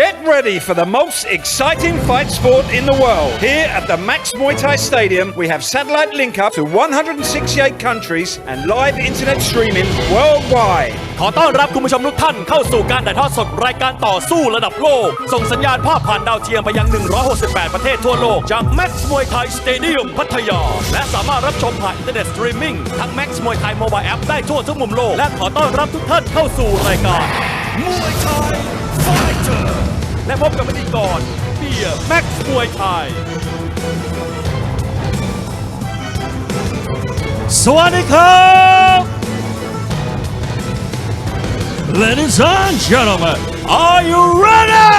Get ready for the most exciting fight sport in the world. Here at the Max Muay Thai Stadium, we have satellite link up to 168 countries and live internet streaming worldwide. ขอต้อนรับคุณผู้ชมทุกท่านเข้าสู่การถ่ายทอดสดรายการต่อสู้ระดับโลกส่งสัญญาณภาพผ่านดาวเทียมไปยัง168ประเทศทั่วโลกจาก Max Muay Thai Stadium พัทยาและสามารถรับชมผ่านอินเทอร์เน็ตสตรีมมิ่งทั้ง Max Muay Thai Mobile App ได้ทั่วทุกมุมโลกและขอต้อนรับทุกท่านเข้าสู่รายการ Muay Thai Fighter และพบกับพิธีกรเบียร์ Max Muay Thai สวัสดีครับ Ladies and gentlemen, are you ready?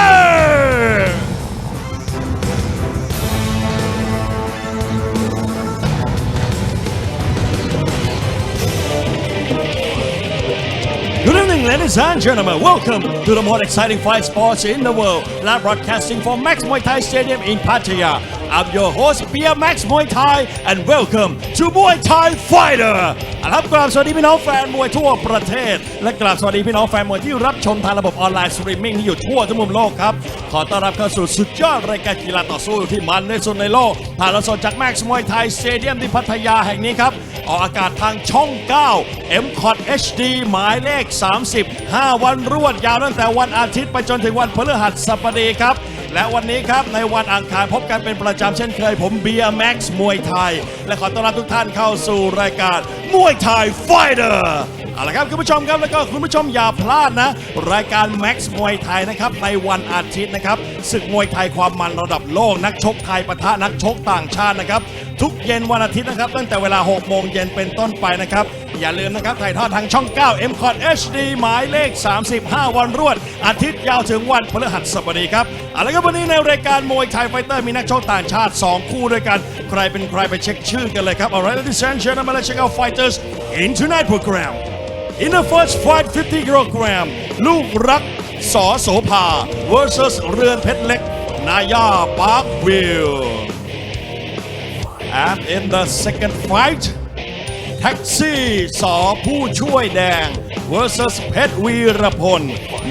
Good evening, ladies and gentlemen. Welcome to the most exciting fight sports in the world. Live broadcasting from Max Muay Thai Stadium in Pattaya. I'm your host, Pia Max Muay Thai, and welcome to Muay Thai Fighter. ครับกราบสวัสดีพี่น้องแฟนมวยทั่วประเทศและกราบสวัสดีพี่น้องแฟนมวยที่รับชมทางระบบออนไลน์สตรีมมิ่งที่อยู่ทั่วทุกมุมโลกครับขอต้อนรับเข้าสู่สุดยอดรายการกีฬาต่อสู้ที่มันที่สุดในโลกถ่ายทอดสดจาก Max Muay Thai Stadium ที่พัทยาแห่งนี้ครับออกอากาศทางช่อง 9 MCOT HD หมายเลข 30 5 วันรวดยาวตั้งแต่วันอาทิตย์ไปจนถึงวันพฤหัสบดีครับและวันนี้ครับในวันอังคารพบกันเป็นประจำเช่นเคยผมเบียร์ Max มวยไทยและขอต้อนรับทุกท่านเข้าสู่รายการมวยไทยไฟเตอร์เอาละครับคุณผู้ชมครับแล้วก็คุณผู้ชมอย่าพลาดนะรายการ Max มวยไทยนะครับในวันอาทิตย์นะครับศึกมวยไทยความมันระดับโลกนักชกไทยปะทะนักชกต่างชาตินะครับทุกเย็นวันอาทิตย์นะครับตั้งแต่เวลา 6 โมงเย็นเป็นต้นไปนะครับอย่าลืมนะครับถ่ายทอดทางช่อง 9 MCOT HD หมายเลข 35 วันรวดอาทิตย์ยาวถึงวันพฤหัสบดีครับเอาละครับวันนี้ในรายการมวยไทยไฟเตอร์มีนักชกต่างชาติ2คู่ด้วยกันใครเป็นใครไปเช็คชื่อกันเลยครับ Alright ladies and gentlemen let's check out fighters in tonight program in the first fight 50 kilogram ลูกรักส.โสภา versus เรือนเพชรเล็กนายาปาร์ควิลAnd in the second fight แท็กซี่ส.ผู้ช่วยแดง versus เพชรวีรพล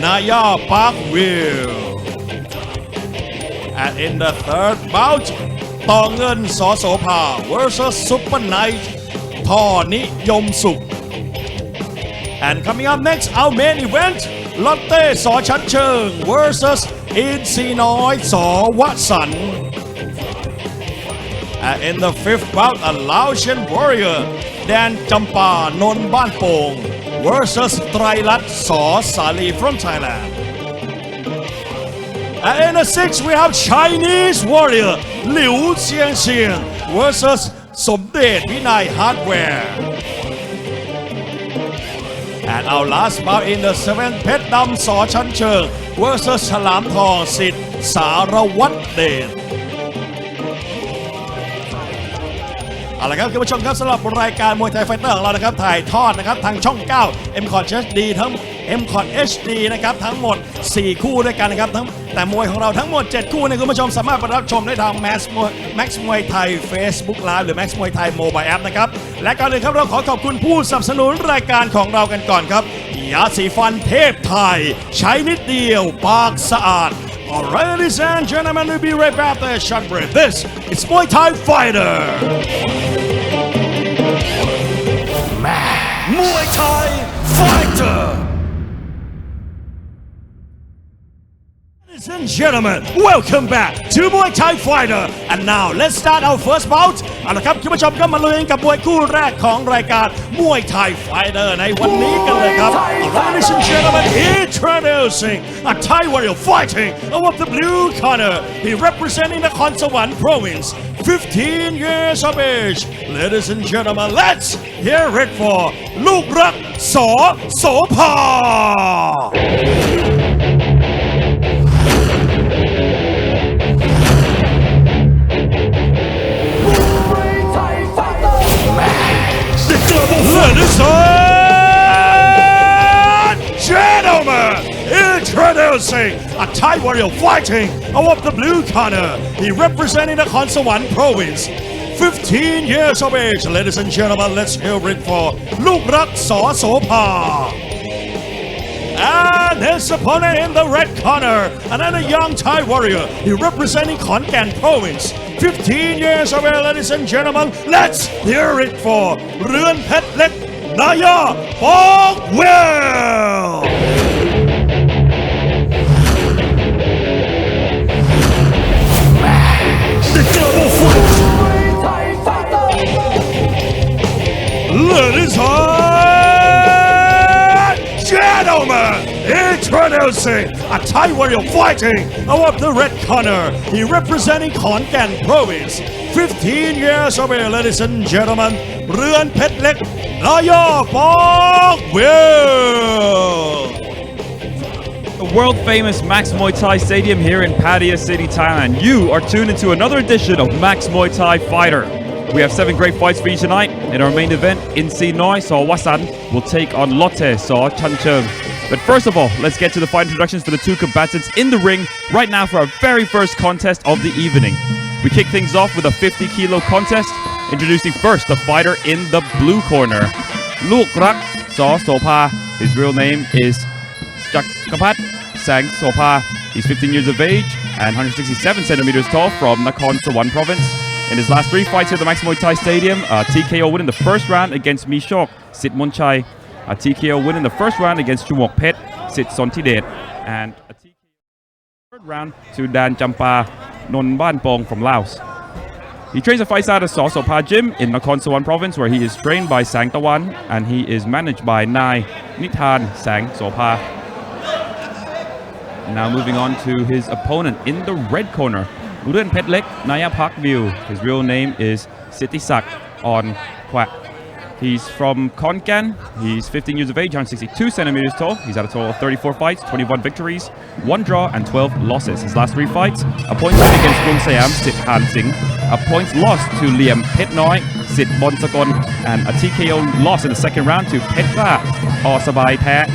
นายาปาร์ควิล And in the third bout ต่อเงินส.โสภา versus ซุปเปอร์ไนท์ท่อนิยมสุข And coming up next our main event ลอตเต้ส.ชั้นเชิง versus อินซีน้อยส.วสันต์ And in the fifth bout a Laotian warrior แดนจำปานนท์บ้านโป่ง versus ไตรลัตน์ส.สาลี from Thailand And in the sixth we have Chinese warrior หลิวเซียงเซียง versus สมเด็จวินัยฮาร์ดแวร์ And our last bout in the seventh เพชรดำส.ชั้นเชิง versus ฉลามทองสิทธิ์สารวัตรเดชเอาละครับคุณผู้ชมครับสำหรับรายการมวยไทยไฟเตอร์ของเรานะครับถ่ายทอดนะครับทางช่อง 9 MCOT HD ทั้ง MCOT HD นะครับทั้งหมด4คู่ด้วยกันนะครับแต่มวยของเราทั้งหมด7คู่เนี่ยคุณผู้ชมสามารถไปรับชมได้ทาง Max มวยไทย Facebook Live หรือ Max มวยไทย Mobile App นะครับและก่อนอื่นครับเราขอขอบคุณผู้สนับสนุนรายการของเรากันก่อนครับยาสีฟันเทพไทยใช้นิดเดียวปากสะอาดAlright, ladies and gentlemen, we'll be right back after a short break. This is Muay Thai Fighter. Muay Thai Fighter. Ladies and gentlemen, welcome back to Muay Thai Fighter. And now let's start our first bout. เอาละครับคุณผู้ชมก็มาลุยกับมวยคู่แรกของรายการมวยไทยไฟเตอร์ในวันนี้กันเลยครับ Ladies and gentlemen, introducing a Thai warrior fighting over the blue corner. He representing the Nakhon Sawan province, 15 years of age. Ladies and gentlemen, let's hear it for ลูกรักส.โสภาLadies and gentlemen, introducing a Thai warrior fighting over the blue corner. He representing the Nakhon Sawan province, 15 years of age. Ladies and gentlemen, let's hear it for ลูกรักส.โสภา And his opponent in the red corner, another young Thai warrior. He representing Khon Kaen province. 15 years of age, ladies and gentlemen. Let's hear it for เรือนเพชรเล็กนายาปอกเวล The double fight. Ladies and gentlemen, introducing a Thai warrior fighting out of the red corner. He representing Khon Kaen province. 15 years of age, ladies and gentlemen. เรือนเพชรเล็กนายาปอกเวล The world-famous Max Muay Thai Stadium here in Pattaya City, Thailand. You are tuned into another edition of Max Muay Thai Fighter. We have 7 great fights for you tonight. In our main event, Insi Noi, Saw Wasan, will take on Lotte, Saw Chanchung. But first of all, let's get to the fight introductions for the 2 combatants in the ring right now for our very first contest of the evening. We kick things off with a 50-kilo contest. Introducing first the fighter in the blue corner, Luk Rak Sophha. His real name is Chakapat Sang Sophha. He's 15 years of age and 167 centimeters tall from Nakhon Sawan province. In his last 3 fights here at the Max Muay Thai Stadium, a TKO win in the first round against Mishok Sit Monchai, a TKO win in the first round against Chumok Pet Sit Sontidet, and a TKO third round to Dan Jampa Non Ban Pong from Laos. He trains and fights out of Sophha Gym in Nakhon Sawan province, where he is trained by Sang Tawan and he is managed by Nai Nithan Sang Sophha. Now moving on to his opponent in the red corner, Uren Petlek Naya Park View. His real name is Sitisak on Kwak. He's from Khon Kaen. He's 15 years of age, 162 centimeters tall. He's had a total of 34 fights, 21 victories, 1 draw, and 12 losses. His last 3 fights, a points win against Wong Sun, Sit Han Sing, a points loss to Liam Pet Noi, Sit Bonsakon, and a TKO loss in the second round to Petra or Sabai Tae.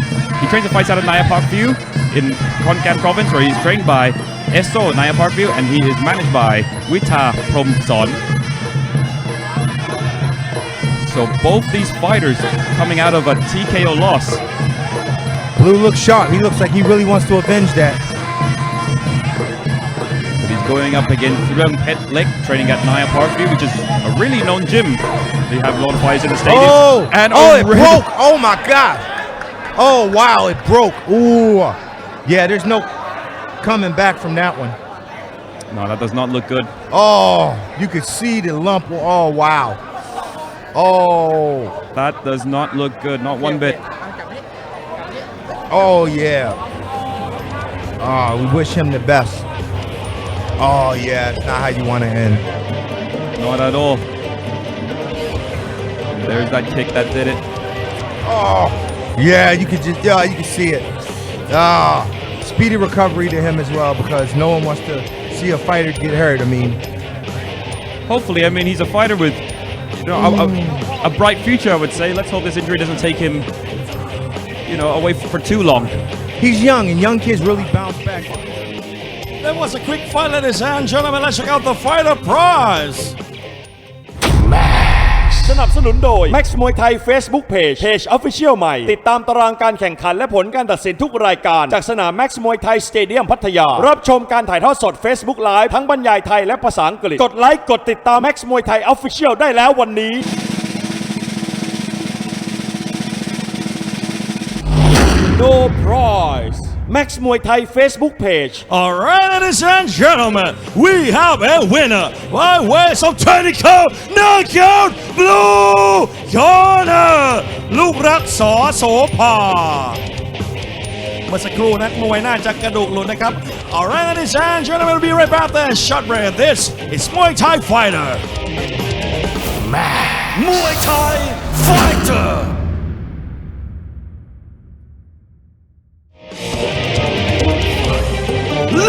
He trains and fights out of Naya Park View in Khon Kaen province, where he's trained by Esso Naya Park View, and he is managed by Wita Prom Son. So both these fighters coming out of a TKO loss. Blue looks sharp. He looks like he really wants to avenge that. But he's going up against Rung Pet Lek, training at Naya Park View, which is a really known gym. They have a lot of fighters in the stadium. Oh, and it broke. Oh my God. Oh wow, it broke. Ooh. Yeah, there's no coming back from that one. No, that does not look good. Oh, you could see the lump. Oh wow. Oh, that does not look good, not one bit. Oh yeah. Oh, we wish him the best. Oh yeah, it's not how you want to end. Not at all. There's that kick that did it. Oh, yeah, you could just, you can see it. Speedy recovery to him as well, because no one wants to see a fighter get hurt. I mean, hopefully, I mean, he's a fighter with, you know, a bright future, I would say. Let's hope this injury doesn't take him, you know, away for too long. He's young, and young kids really bounce back. That was a quick fight, ladies and gentlemen. Let's check out the fighter prize. สนับสนุนโดย Max Muay Thai Facebook Page Official ใหม่ติดตามตารางการแข่งขันและผลการตัดสินทุกรายการจากสนาม Max Muay Thai Stadium พัทยารับชมการถ่ายทอดสด Facebook Live ทั้งบรรยายไทยและภาษาอังกฤษกดไลค์กดติดตาม Max Muay Thai Official ได้แล้ววันนี้ No prize Max Muay Thai Facebook page. Alright, ladies and gentlemen, we have a winner by way of technical knockout blue corner ลูกรักสอโสภาเมื่อสักครู่นักมวยน่าจะกระดูกหลุดนะครับ Alright, ladies and gentlemen, we'll be right back there. Shot break. This is Muay Thai Fighter. Muay Thai Fighter.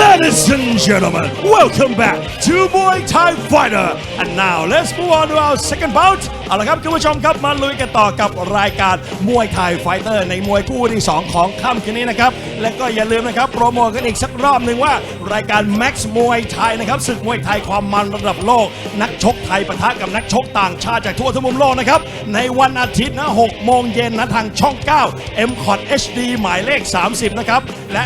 Ladies and gentlemen, welcome back to Muay Thai Fighter. And now let's move on to our second bout. เอาละครับคุณผู้ชมครับมาลุยกันต่อกับรายการ Muay Thai Fighter ในมวยคู่ที่2ของค่ำคืนนี้นะครับและก็อย่าลืมนะครับโปรโมทกันอีกสักรอบหนึ่งว่า รายการ Max มวยไทยนะครับศึกมวยไทยความมันระดับโลกนักชกไทยปะทะกับนักชกต่างชาติจากทั่วทุกมุมโลกนะครับในวันอาทิตย์นะ6 โมงเย็นนะทางช่อง 9 MCOT HD หมายเลข 30 นะครับและ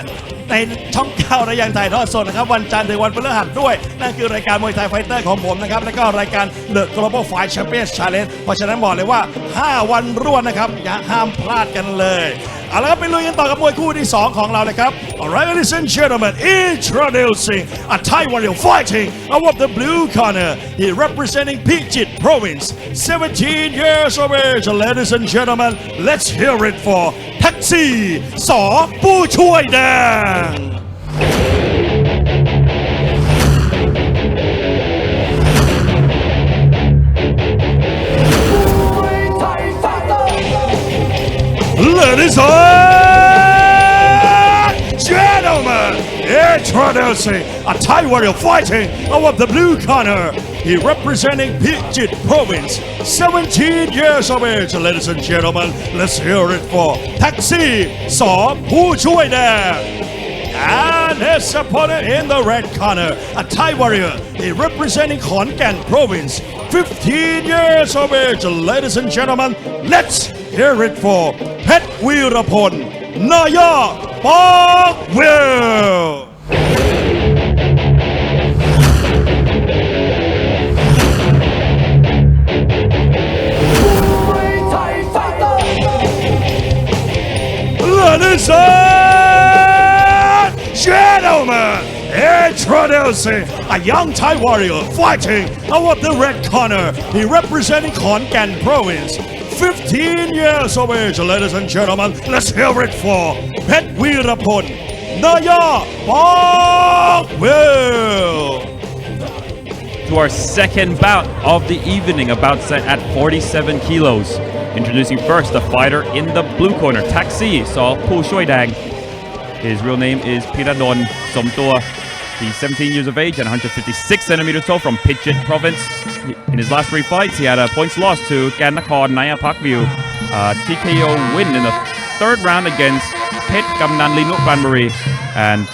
ในช่อง 9 ระยังถ่ายทอดสดนะครับวันจันทร์ถึงวันพฤหัสด้วยนั่นคือรายการมวยไทยไฟเตอร์ของผมนะครับแล้วก็รายการ The Global Fight Champions Challenge เพราะฉะนั้นบอกเลยว่า5 วันรวดนะครับอย่าห้ามพลาดกันเลยเอาละครับไปลุยกันต่อกับมวยคู่ที่2ของเราเลยครับ Alright ladies and gentlemen introducing a Thai warrior fighting out of the blue corner he representing Pichit Province 17 years of age ladies and gentlemen let's hear it for แท็กซี่ส.ผู้ช่วยแดงLadies and gentlemen, introducing a Thai warrior fighting out of the blue corner. He representing Pichit Province, 17 years of age. Ladies and gentlemen, let's hear it for Taxi Saw Pu Chui Dang. And his opponent in the red corner, a Thai warrior. He representing Khon Kaen Province, 15 years of age. Ladies and gentlemen, let's hear it for เพชรวีรพลนายาปากเวล Ladies and gentlemen, introducing a young Thai warrior fighting out of the red corner. He representing Khon Kaen Province, 15 years of age. Ladies and gentlemen, let's hear it for เพชรวีรพลนายาปากเวล To our second bout of the evening, a bout set at 47 kilos. Introducing first the fighter in the blue corner, Taxi Saw Pu Chui Dang. His real name is Piradon Somtua. He's 17 years of age and 156 centimeters tall from Pichit Province. In his last 3 fights, he had a points loss to Gannakorn Naya Parkview, TKO win in the 3rd round against Pet Gamnan Linuk Banbury, and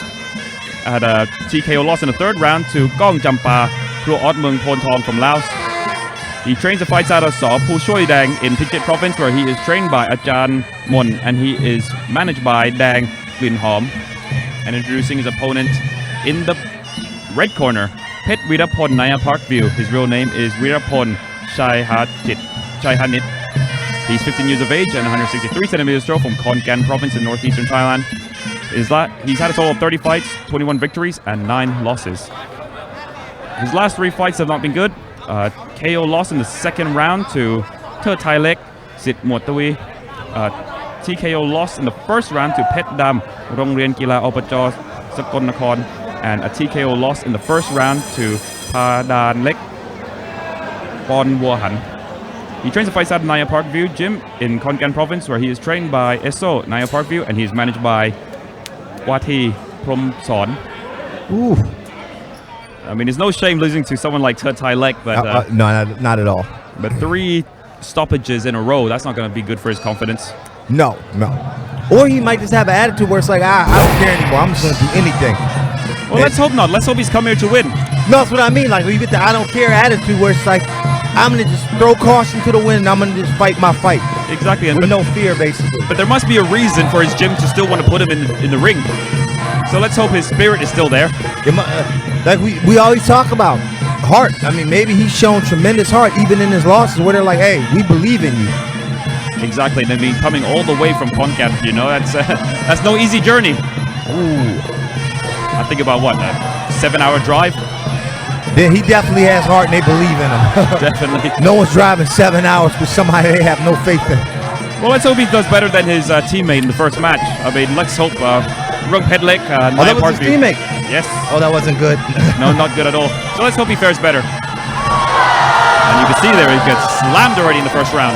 had a TKO loss in the 3rd round to Gong Jampa, Kru Ot Mung Pon Thong from Laos. He trains and fights out of Saw Pu Chui Dang in Pichit Province, where he is trained by Ajahn Mon, and he is managed by Dang Lin Hom. And introducing his opponent in the red corner, Pet Virapon Naya Parkview. His real name is Virapon Chaihanit. He's 15 years of age and 163 centimeters tall from Khon Kaen Province in northeastern Thailand. He's had a total of 30 fights, 21 victories, and 9 losses. His last 3 fights have not been good. KO loss in the 2nd round to Thai Lek, Sit Muatawi. TKO loss in the 1st round to Pet Dam, Rongrien Kila Opajor, Sakon Nakhon, and a TKO loss in the 1st round to Padan Lek, Bon Wohan. He trains and fights out of Naya Parkview Gym in Khon Kaen Province, where he is trained by Esso Naya Parkview, and he is managed by Wati Prom Son. Ooh. I mean, it's no shame losing to someone like Thai Lek, but no, not at all. But 3 stoppages in a row, that's not going to be good for his confidence. No. Or he might just have an attitude where it's like, I don't care anymore. I'm just going to do anything. Well, let's hope not. Let's hope he's come here to win. No, that's what I mean. Like, when you get the I don't care attitude where it's like, I'm going to just throw caution to the wind and I'm going to just fight my fight. Exactly. With no fear, basically. But there must be a reason for his gym to still want to put him in the ring. So let's hope his spirit is still there. Like we always talk about, heart. I mean, maybe he's shown tremendous heart even in his losses where they're like, hey, we believe in you. Exactly. And I mean, coming all the way from Khon Kaen, you know, that's no easy journey. Ooh. I think about what, a 7-hour drive? Then he definitely has heart and they believe in him. Definitely. No one's driving 7 hours with somebody they have no faith in. Well, let's hope he does better than his teammate in the first match. I mean, let's hope Rung Pedlek, that was his teammate? Yes. Oh, that wasn't good. No, not good at all. So let's hope he fares better. And you can see there, he gets slammed already in the first round.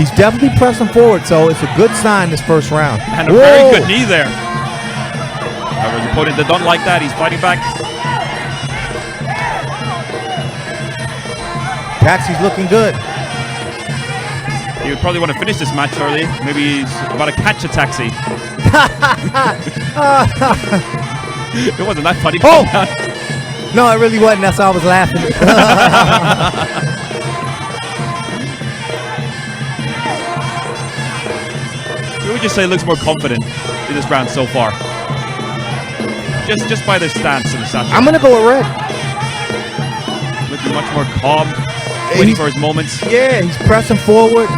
He's definitely pressing forward, so it's a good sign this first round. And a very good knee there. However, his opponent did not like that. He's fighting back. Taxi's looking good. He would probably want to finish this match early. Maybe he's about to catch a Taxi. It wasn't that funny. Oh! No, it really wasn't. That's why I was laughing. We would just say it looks more confident in this round so far. Just by their stance and the satchel. I'm gonna go with red. Looking much more calm, waiting for his moments. Yeah, he's pressing forward.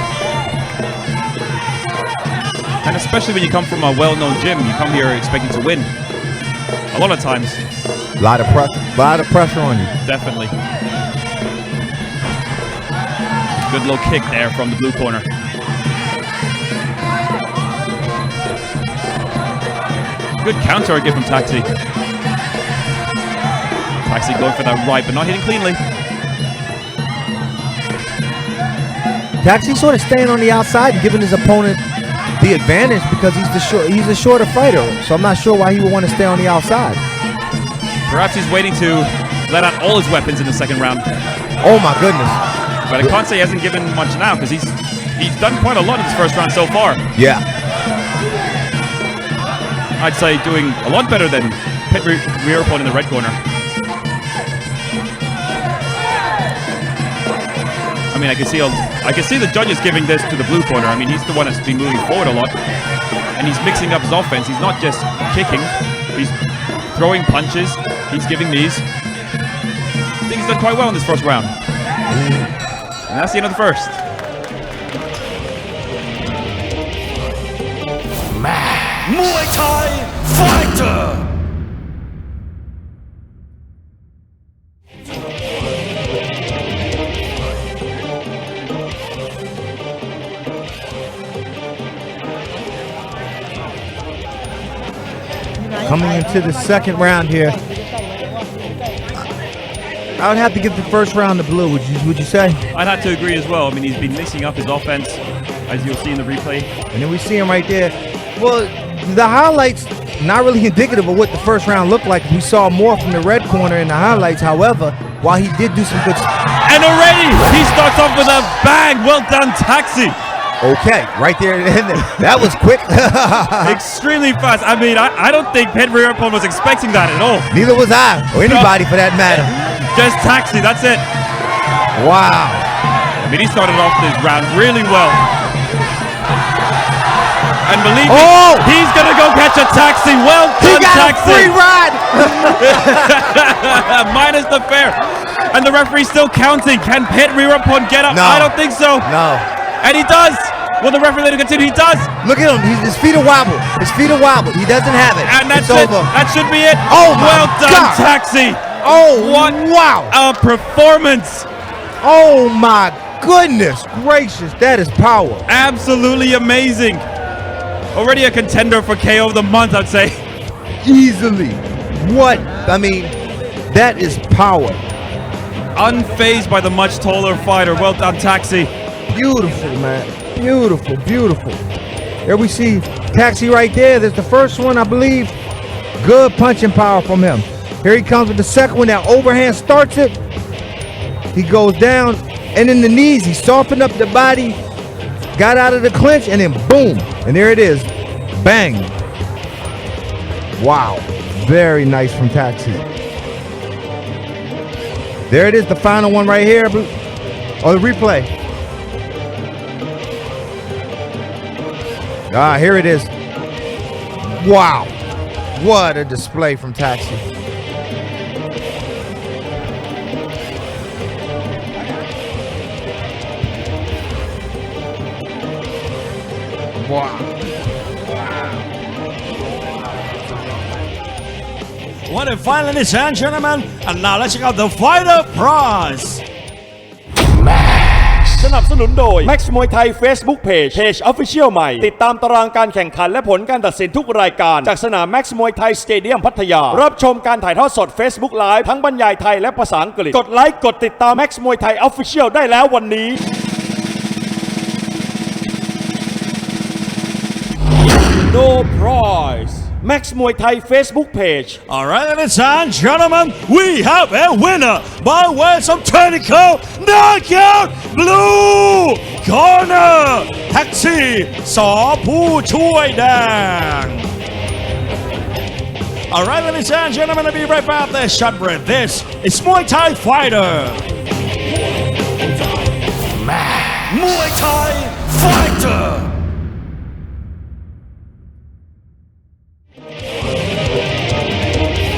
And especially when you come from a well-known gym, you come here expecting to win. A lot of times. A lot of pressure on you. Definitely. Good low kick there from the blue corner. Good counter again from Taxi. Taxi going for that right, but not hitting cleanly. Taxi sort of staying on the outside and giving his opponent the advantage because he's a shorter fighter. So I'm not sure why he would want to stay on the outside. Perhaps he's waiting to let out all his weapons in the second round. Oh my goodness. But I can't say he hasn't given much now because he's done quite a lot in this first round so far. Yeah. I'd say doing a lot better than Pit Rearpon in the red corner. I mean, I can see the judges giving this to the blue corner. I mean, he's the one that's been moving forward a lot, and he's mixing up his offense. He's not just kicking; he's throwing punches. He's giving knees. I think he's done quite well in this first round. And that's the end of the first. Muay Thai Fighter. Coming into the second round here, I would have to give the first round to blue. Would you say? I'd have to agree as well. I mean, he's been mixing up his offense, as you'll see in the replay. And then we see him right there. Well, the highlights not really indicative of what the first round looked like. We saw more from the red corner in the highlights. However, while he did do some good and already he starts off with a bang. Well done, Taxi. Okay, right there. That was quick. Extremely fast. I mean, I don't think Pit Rearpon was expecting that at all. Neither was I, or anybody for that matter. Just Taxi, that's it. Wow. I mean, he started off this round really well. And believe me, he's gonna go catch a taxi. Well done, Taxi. He got a free ride. Minus the fare. And the referee's still counting. Can Pit Rearpon get up? No. I don't think so. No. And he does. Will the referee let him continue? He does. Look at him. His feet are wobble. His feet are wobble. He doesn't have it. And that's it's it. over. That should be it. Oh my well done, God. Taxi. Oh, what a performance. Oh my goodness gracious. That is power. Absolutely amazing. Already a contender for KO of the month, I'd say. Easily. What? I mean, that is power. Unfazed by the much taller fighter. Well done, Taxi. Beautiful, man. Beautiful, beautiful. There we see Taxi right there. There's the first one, I believe. Good punching power from him. Here he comes with the second one. That overhand starts it. He goes down, and in the knees, he softened up the body, got out of the clinch, and then boom. And there it is. Bang. Wow. Very nice from Taxi. There it is, the final one right here. Oh, the replay. Here it is. Wow. What a display from Taxi. Wow. What a fight, ladies and gentlemen. And now let's check out the fighter prize. สนับสนุนโดย Max Muay Thai Facebook Page Official ใหม่ติดตามตารางการแข่งขันและผลการตัดสินทุกรายการจากสนาม Max Muay Thai Stadium พัทยารับชมการถ่ายทอดสด Facebook Live ทั้งบรรยายไทยและภาษาอังกฤษกดไลค์กดติดตาม Max Muay Thai Official ได้แล้ววันนี้ No prize Max Muay Thai Facebook page. Alright, ladies and gentlemen, we have a winner by way of technical knockout. Blue corner, Taxi ส.ผู้ช่วยแดง All right, ladies and gentlemen, I'll be right back there. Short break. This is Muay Thai Fighter. Muay Thai Fighter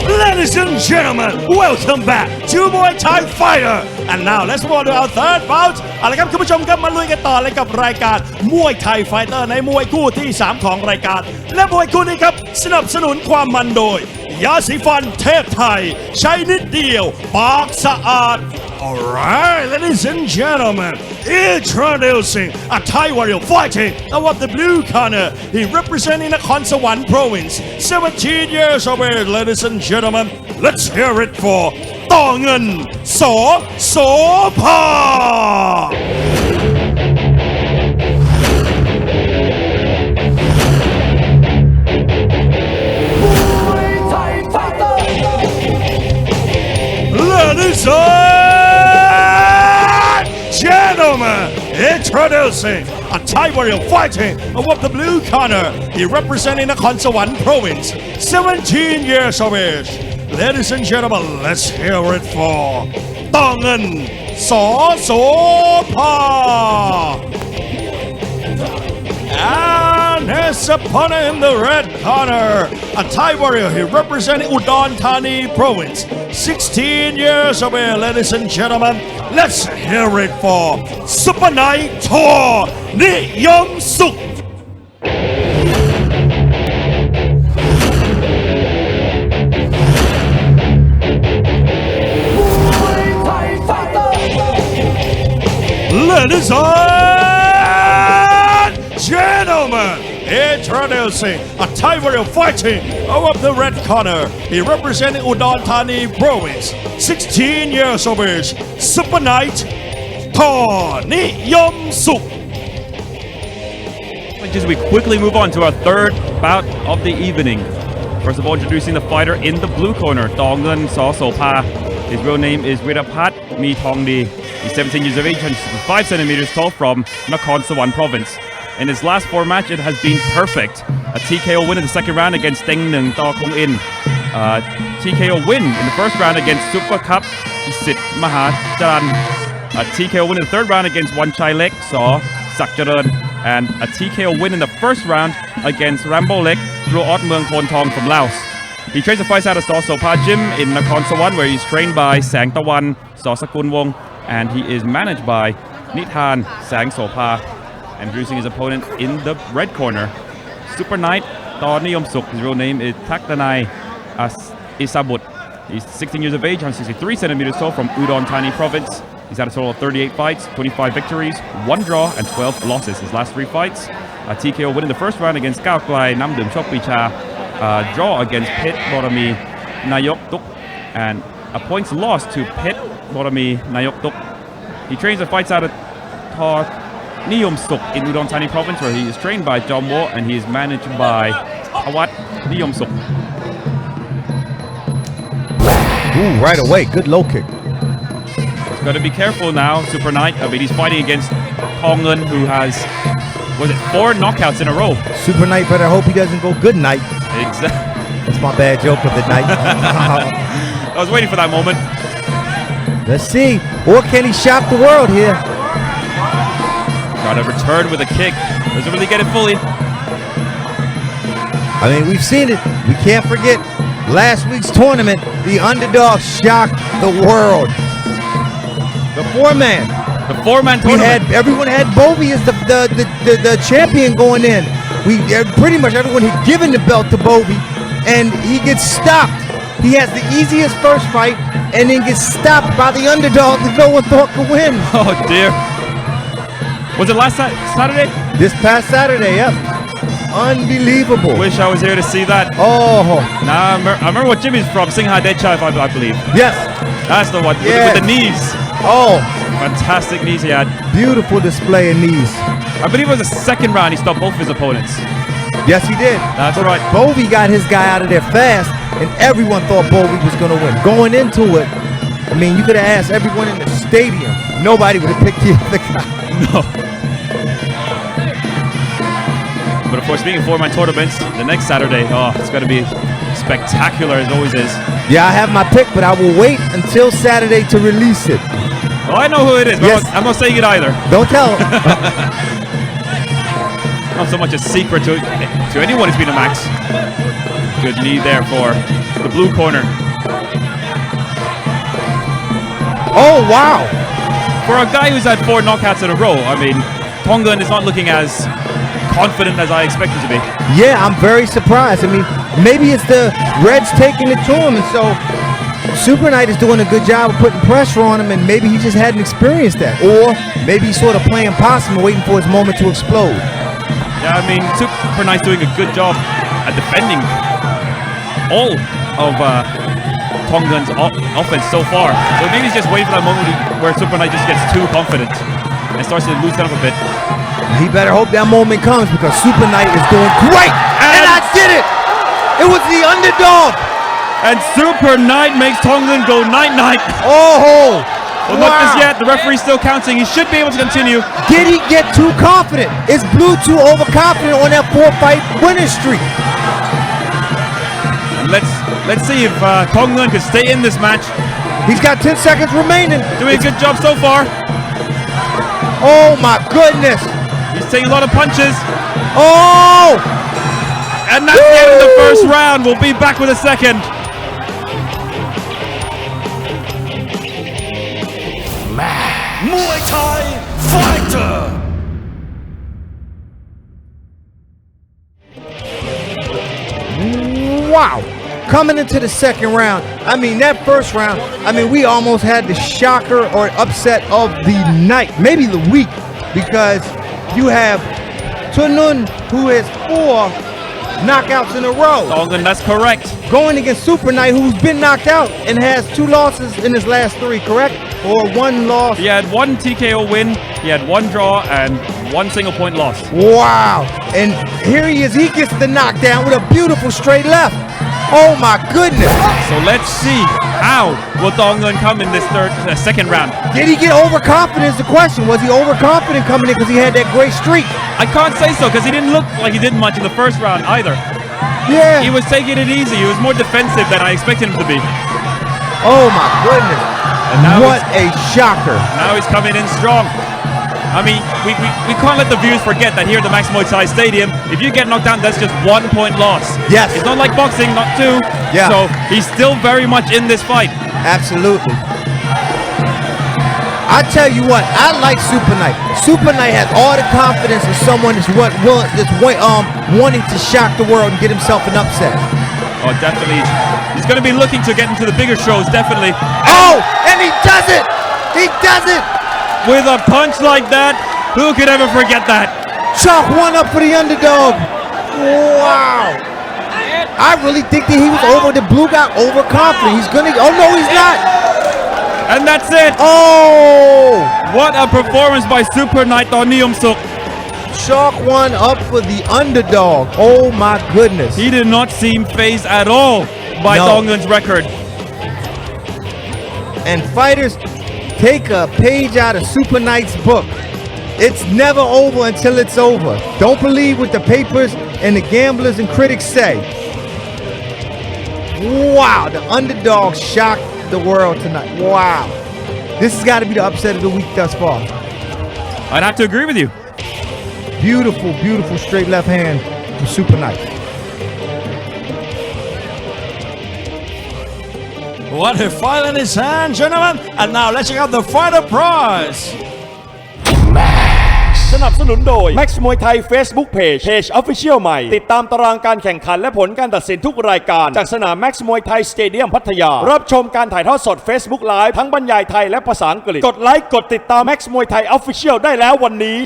Ladies and gentlemen, welcome back to Muay Thai Fighter. And now let's move on to our third bout. เอาละครับคุณผู้ชมครับมาลุยกันต่อเลยกับรายการมวยไทยไฟเตอร์ในมวยคู่ที่ 3 ของรายการและมวยคู่นี้ครับสนับสนุนความมันโดยยาสีฟันเทพไทยใช้นิดเดียวปากสะอาด Alright, ladies and gentlemen, introducing a Thai warrior fighting above the blue corner. He representing Nakhon Sawan province, 17 years of age, ladies and gentlemen. Let's hear it for ต่อเงินส.โสภา Ladies and gentlemen, introducing a Thai warrior fighting above the blue corner. He representing Nakhon Sawan province, 17 years of age. Ladies and gentlemen, let's hear it for ต่อเงินส.โสภา And his opponent in the red corner, a Thai warrior, he representing Udon Thani province, 16 years of age. Ladies and gentlemen, let's hear it for Super Knight Thor Niyom Suk. Ladies and gentlemen, introducing a Thai warrior fighting above the red corner. He representing Udon Thani province, 16 years of age. Super Knight Thor Niyom Suk. Just we quickly move on to our third bout of the evening. First of all, introducing the fighter in the blue corner, ต่อเงินส.โสภา. His real name is Wirapat Mitongdi. He's 17 years of age and 5 centimeters tall from Nakhon Sawan province. In his last 4 matches, it has been perfect. A TKO win in the second round against Teng Nung To Kong In. TKO win in the first round against Super Cup Sit Mahajaran. A TKO win in the third round against Wan Chai Lek So Sakjaran. And a TKO win in the first round against Rambo Lek Ruot Muang Pon Tong from Laos. He trains the fights out of Sopa Gym in Nakhon Sawan, where he's trained by Sang Tawan Sosakun Wong, and he is managed by Nithan Sang Sopa. And introducing his opponent in the red corner, Super Knight Thor Niyom Suk. His real name is Thakdanai Isabut. He's 16 years of age, 163 centimeters tall from Udon Thani province. He's had a total of 38 fights, 25 victories, 1 draw, and 12 losses. His last 3 fights, a TKO win in the first round against Kao Klai Namdum Chokpicha, draw against Pet Borami Nayok Tuk, and a points loss to Pet Borami Nayok Tuk. He trains and fights out of Thor Niyom Suk in Udon Thani province, where he is trained by Jomwo and he is managed by Awat Niyom Suk. Ooh, right away, good low kick. He's got to be careful now, Super Knight. I mean, he's fighting against Tongan, who has, was it 4 knockouts in a row? Super Knight better hope he doesn't go good night. Exactly. That's my bad joke of the night. I was waiting for that moment. Let's see. Or can he shock the world here? Trying to return with a kick. Doesn't really get it fully. I mean, we've seen it. We can't forget last week's tournament. The underdog shocked the world. The 4-man. The 4-man tournament. Everyone had Bovey as the champion going in. Pretty much everyone had given the belt to Bovey, and he gets stopped. He has the easiest first fight, and then gets stopped by the underdog that no one thought could win. Oh dear. Was it last Saturday? This past Saturday, yeah. Unbelievable. Wish I was here to see that. Oh. Nah, I remember what Jimmy's from, Singha Decha, I believe. Yes. That's the one, yes. with the knees. Oh. Fantastic knees he had. Beautiful display of knees. I believe it was the second round he stopped both his opponents. Yes, he did. That's right. Bovey got his guy out of there fast, and everyone thought Bovey was going to win. Going into it, I mean, you could have asked everyone in the stadium. Nobody would have picked the other guy. No. But of course, being a 4-man tournament, the next Saturday, it's going to be spectacular as always is. Yeah, I have my pick, but I will wait until Saturday to release it. Well, I know who it is, but Yes. I'm not saying it either. Don't tell. Not so much a secret to anyone who's been a Max. Good knee there for the blue corner. Oh, wow. For a guy who's had 4 knockouts in a row, I mean, Tongan is not looking as confident as I expect him to be. Yeah, I'm very surprised. I mean, maybe it's the Reds taking it to him, and so Super Knight is doing a good job of putting pressure on him, and maybe he just hadn't experienced that. Or maybe he's sort of playing possum and waiting for his moment to explode. Yeah, I mean, Super Knight's doing a good job at defending all of Tongan's offense so far. So maybe he's just waiting for that moment where Super Knight just gets too confident and starts to loosen up a bit. He better hope that moment comes because Super Knight is doing great. And I did it! It was the underdog. And Super Knight makes Tongan go night-night. Oh! Well, not just yet. The referee's still counting. He should be able to continue. Did he get too confident? Is Blue too overconfident on that 4-fight winning streak? And let's see if Tongan can stay in this match. He's got 10 seconds remaining. Doing a good job so far. Oh my goodness. He's taking a lot of punches. Oh! And that's the end of the first round. We'll be back with a second. Muay Thai Fighter Wow. Coming into the second round, I mean, that first round, I mean, we almost had the shocker or upset of the night, maybe the week, because you have Tunun, who has 4 knockouts in a row, Tongan, that's correct. going against Super Knight, who's been knocked out and has 2 losses in his last 3, correct? Or 1 loss. He had 1 TKO win, he had 1 draw, and 1 single point loss. Wow. And here he is. He gets the knockdown with a beautiful straight left. Oh my goodness. So let's see how will Tongan come in this second round. Did he get overconfident is the question. Was he overconfident coming in because he had that great streak? I can't say so because he didn't look like he did much in the first round either. Yeah. He was taking it easy. He was more defensive than I expected him to be. Oh my goodness. And now What a shocker. Now he's coming in strong. I mean, we can't let the viewers forget that here at the Max Muay Thai Stadium, if you get knocked down, that's just 1 point loss. Yes. It's not like boxing, not 2. Yeah. So he's still very much in this fight. Absolutely. I tell you what, I like Super Knight. Super Knight has all the confidence of someone that's wanting to shock the world and get himself an upset. Oh, definitely. He's going to be looking to get into the bigger shows, definitely. Oh, and he does it! He does it! With a punch like that, who could ever forget that? Chalk 1 up for the underdog. Wow. I really think that he was the blue guy overconfident. He's gonna, oh no, he's not. And that's it. Oh. What a performance by Super Knight on Neom Suk. Chalk 1 up for the underdog. Oh my goodness. He did not seem phased at all by No. Tongan's record. And fighters, take a page out of Super Knight's book. It's never over until it's over. Don't believe what the papers and the gamblers and critics say. Wow, the underdog shocked the world tonight. Wow. This has got to be the upset of the week thus far. I'd have to agree with you. Beautiful, beautiful straight left hand from Super Knight. What a fight, ladies and gentlemen. And now let's check out the fighter prize. สนับสนุนโดย Max Muay Thai Facebook Page Official ใหม่ติดตามตารางการแข่งขันและผลการตัดสินทุกรายการจากสนาม Max Muay Thai Stadium พัทยารับชมการถ่ายทอดสด Facebook Live ทั้งบรรยายไทยและภาษาอังกฤษกดไลค์กดติดตาม Max Muay Thai Official ได้แล้ววันนี้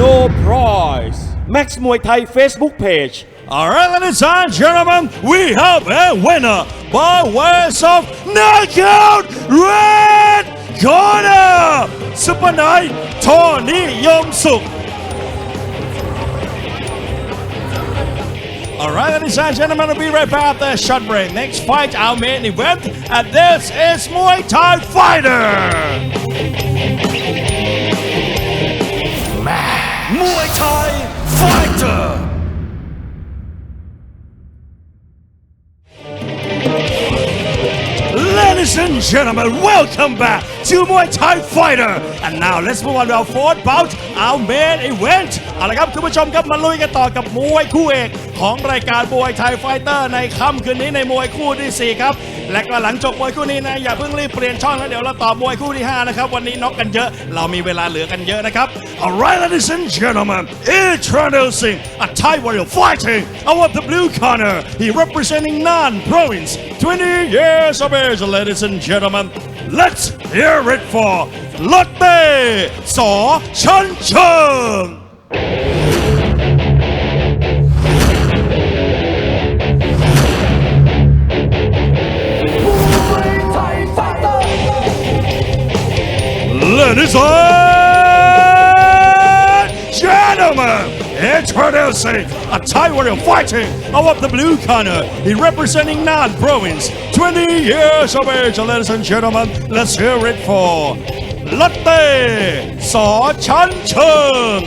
No prize Max Muay Thai Facebook Page Alright, ladies and gentlemen, we have a winner by ways of knockout red corner, Super Knight Tony Yomsuk. Alright, ladies and gentlemen, we'll be right back after a short break. Next fight, our main event, and this is Muay Thai Fighter. Muay Thai Fighter and gentlemen, welcome back to Muay Thai Fighter. And now let's move on to our fourth bout, our main event. เอาละครับคุณผู้ชมครับมาลุยกันต่อกับมวยคู่เอกของรายการมวยไทยไฟเตอร์ในค่ำคืนนี้ในมวยคู่ที่ 4 ครับและก็หลังจบมวยคู่นี้นะอย่าเพิ่งรีบเปลี่ยนช่องนะเดี๋ยวเราต่อมวยคู่ที่ 5 นะครับวันนี้น็อกกันเยอะเรามีเวลาเหลือกันเยอะนะครับ Alright ladies and gentlemen, introducing a Thai warrior fighting out of the blue corner. He representing Nan Province, 20 years of age, ladies and gentlemen. Let's hear it for Lotte ส.ชันเชิงLadies and gentlemen, introducing a Thai warrior fighting out of the blue corner. He representing Nan Province, 20 years of age, ladies and gentlemen. Let's hear it for Lotte ส.ชันเชิง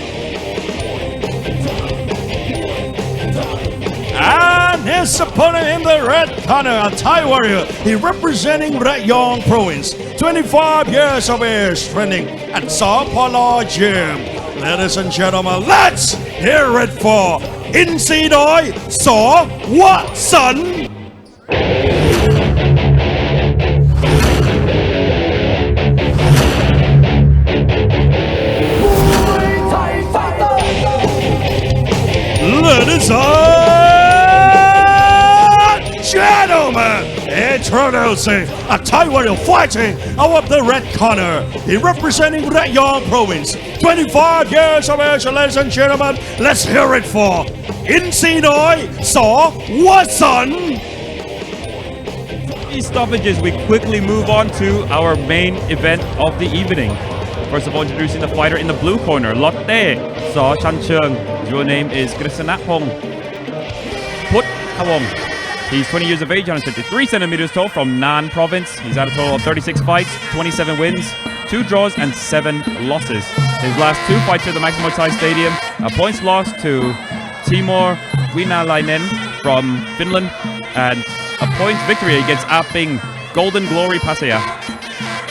And his opponent in the red corner, a Thai warrior. He representing Rayong Province, 25 years of age, training at Sapala Gym. Ladies and gentlemen, let's hear it for Insidoi S.วส Ladies and gentlemen, introducing a Thai warrior fighting out of the red corner. He representing Rayong Province, 25 years of age, ladies and gentlemen. Let's hear it for Insidoi S.วส These stoppages, we quickly move on to our main event of the evening. First of all, introducing the fighter in the blue corner, Lotte ส.ชันเชิง. Your name is Krishnapong Puttawong. He's 20 years of age, 153 centimeters tall, from Nan Province. He's had a total of 36 fights, 27 wins, 2 draws, and 7 losses. His last 2 fights at the MAX Muay Thai Stadium, a points loss to Timur Winalainen from Finland, and a points victory against Aping Golden Glory Pattaya.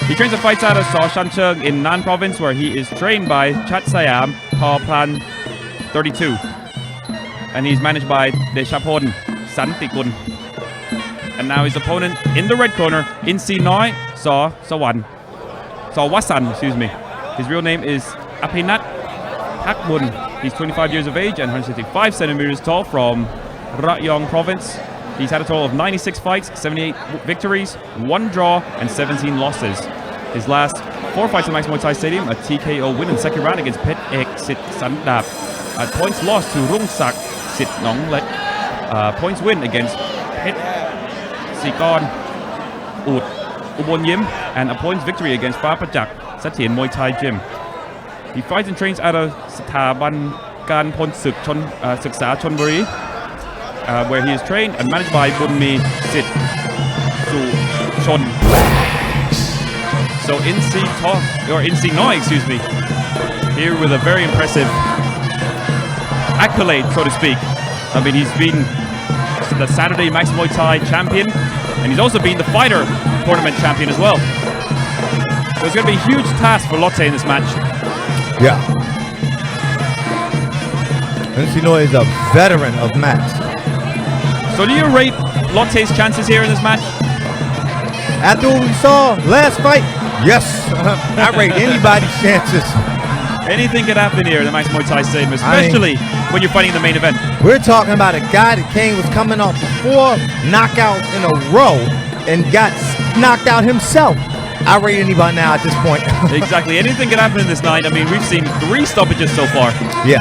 He trains and fights out of S.ชันเชิง in Nan Province, where he is trained by Chatsayam Pawplan 32. And he's managed by Deshapon Santikun. And now his opponent in the red corner, Insinoi S.วส excuse me. His real name is Apinat Pakbun. He's 25 years of age and 165 centimeters tall, from Rayong Province. He's had a total of 96 fights, 78 victories, 1 draw, and 17 losses. His last 4 fights at MAX Muay Thai Stadium, a TKO win in the second round against Pet Ek Sit Sandap. A points loss to Rungsak Sit Nong Let. Points win against Pet Sikon Ud Ubon Yim, and a points victory against Papajak Satien Muay Thai Gym. He fights and trains out of Sataban Gan Pon Suk Chon Suksa Chonburi, where he is trained and managed by Bunmi Sit Su Chon. So Insinoi, excuse me, here with a very impressive accolade, so to speak. I mean, he's been the Saturday MAX Muay Thai champion, and he's also been the fighter tournament champion as well. So it's going to be a huge task for Lotte in this match. Yeah. Insinoi is a veteran of MAX. So do you rate Lotte's chances here in this match? After what we saw last fight, yes. I rate anybody's chances. Anything can happen here in the MAX Muay Thai Stadium, especially when you're fighting the main event. We're talking about a guy that was coming off 4 knockouts in a row and got knocked out himself. I rate anybody now at this point. Exactly. Anything can happen in this night. I mean, we've seen 3 stoppages so far. Yeah.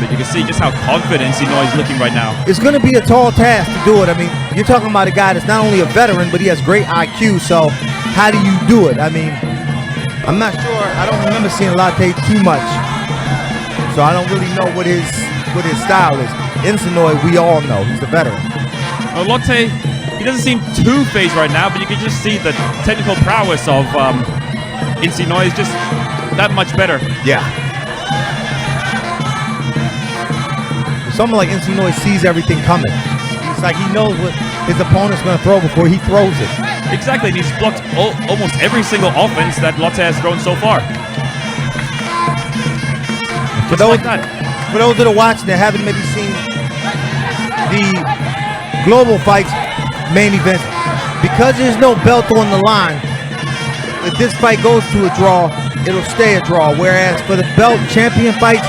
But you can see just how confident Insinoi is looking right now. It's going to be a tall task to do it. I mean, you're talking about a guy that's not only a veteran, but he has great IQ. So how do you do it? I mean, I'm not sure. I don't remember seeing Lotte too much. So I don't really know what his style is. Insinoi, we all know. He's a veteran. Well, Lotte, he doesn't seem too phased right now, but you can just see the technical prowess of Insinoi is just that much better. Yeah. Someone like Insinoi sees everything coming. It's like he knows his opponent's going to throw before he throws it. Exactly, and he's blocked almost every single offense that Lotte has thrown so far. For those that are watching that haven't maybe seen the global fights main event, because there's no belt on the line, if this fight goes to a draw, it'll stay a draw. Whereas for the belt champion fights,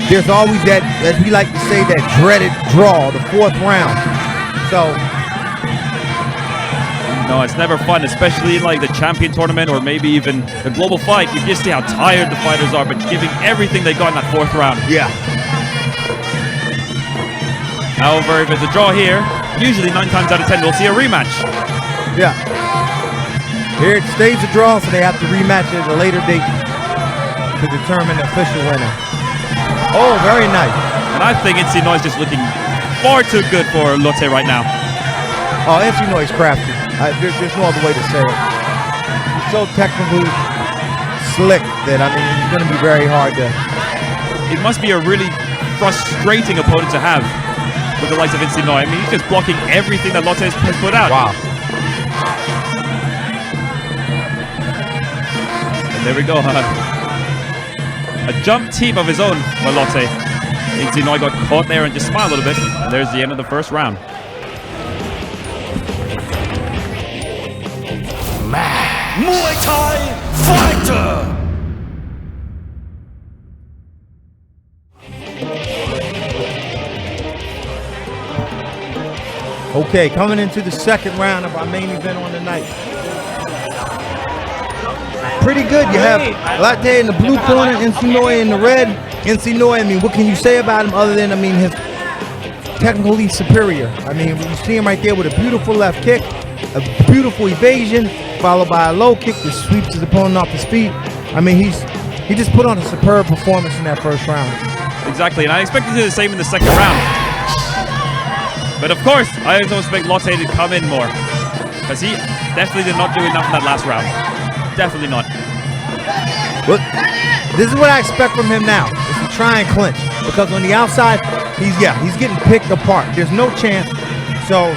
there's always that, as we like to say, that dreaded draw, the fourth round. So, no, it's never fun, especially in like the champion tournament or maybe even the global fight. You just see how tired the fighters are, but giving everything they got in that fourth round. yeah. However, if it's a draw here, usually 9 times out of 10 we'll see a rematch. Yeah. Here it stays a draw, so they have to rematch at a later date to determine the official winner. Oh, very nice. And I think Insino is just looking far too good for Lotte right now. Oh, Insino is crafty. There's no other way to say it. He's so technically slick that, I mean, it's going to be very hard to... It must be a really frustrating opponent to have with the likes of Insino. I mean, he's just blocking everything that Lotte has put out. Wow. And there we go. A jump team of his own for Lotte. Insino got caught there and just smiled a little bit. And there's the end of the first round. Muay Thai Fighter. Okay, coming into the second round of our main event on the night. Pretty good. You have Latte in the blue corner, Insino in the red. Insino, I mean, what can you say about him other than, I mean, his technically superior? I mean, you see him right there with a beautiful left kick, a beautiful evasion, followed by a low kick that sweeps his opponent off his feet. I mean, he just put on a superb performance in that first round. Exactly, and I expect to do the same in the second round. But of course, I also expect Lotte to come in more, because he definitely did not do enough in that last round. Definitely not. Well, this is what I expect from him now, is to try and clinch. Because on the outside, he's getting picked apart. There's no chance. So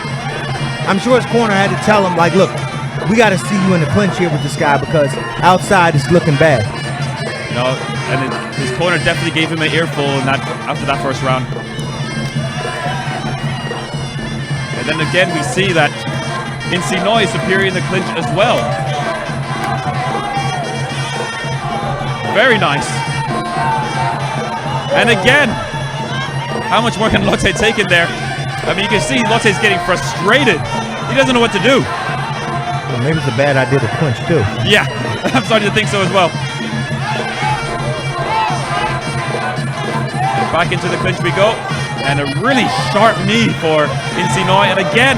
I'm sure his corner had to tell him, like, look, we got to see you in the clinch here with this guy because outside is looking bad. No, and his corner definitely gave him an earful in that after that first round. And then again, we see that Insino is superior in the clinch as well. Very nice. And again, how much more can Lotte take in there? I mean, you can see Lotte's getting frustrated. He doesn't know what to do. Well, maybe it's a bad idea to clinch too. Yeah, I'm starting to think so as well. Back into the clinch we go. And a really sharp knee for Insino. And again,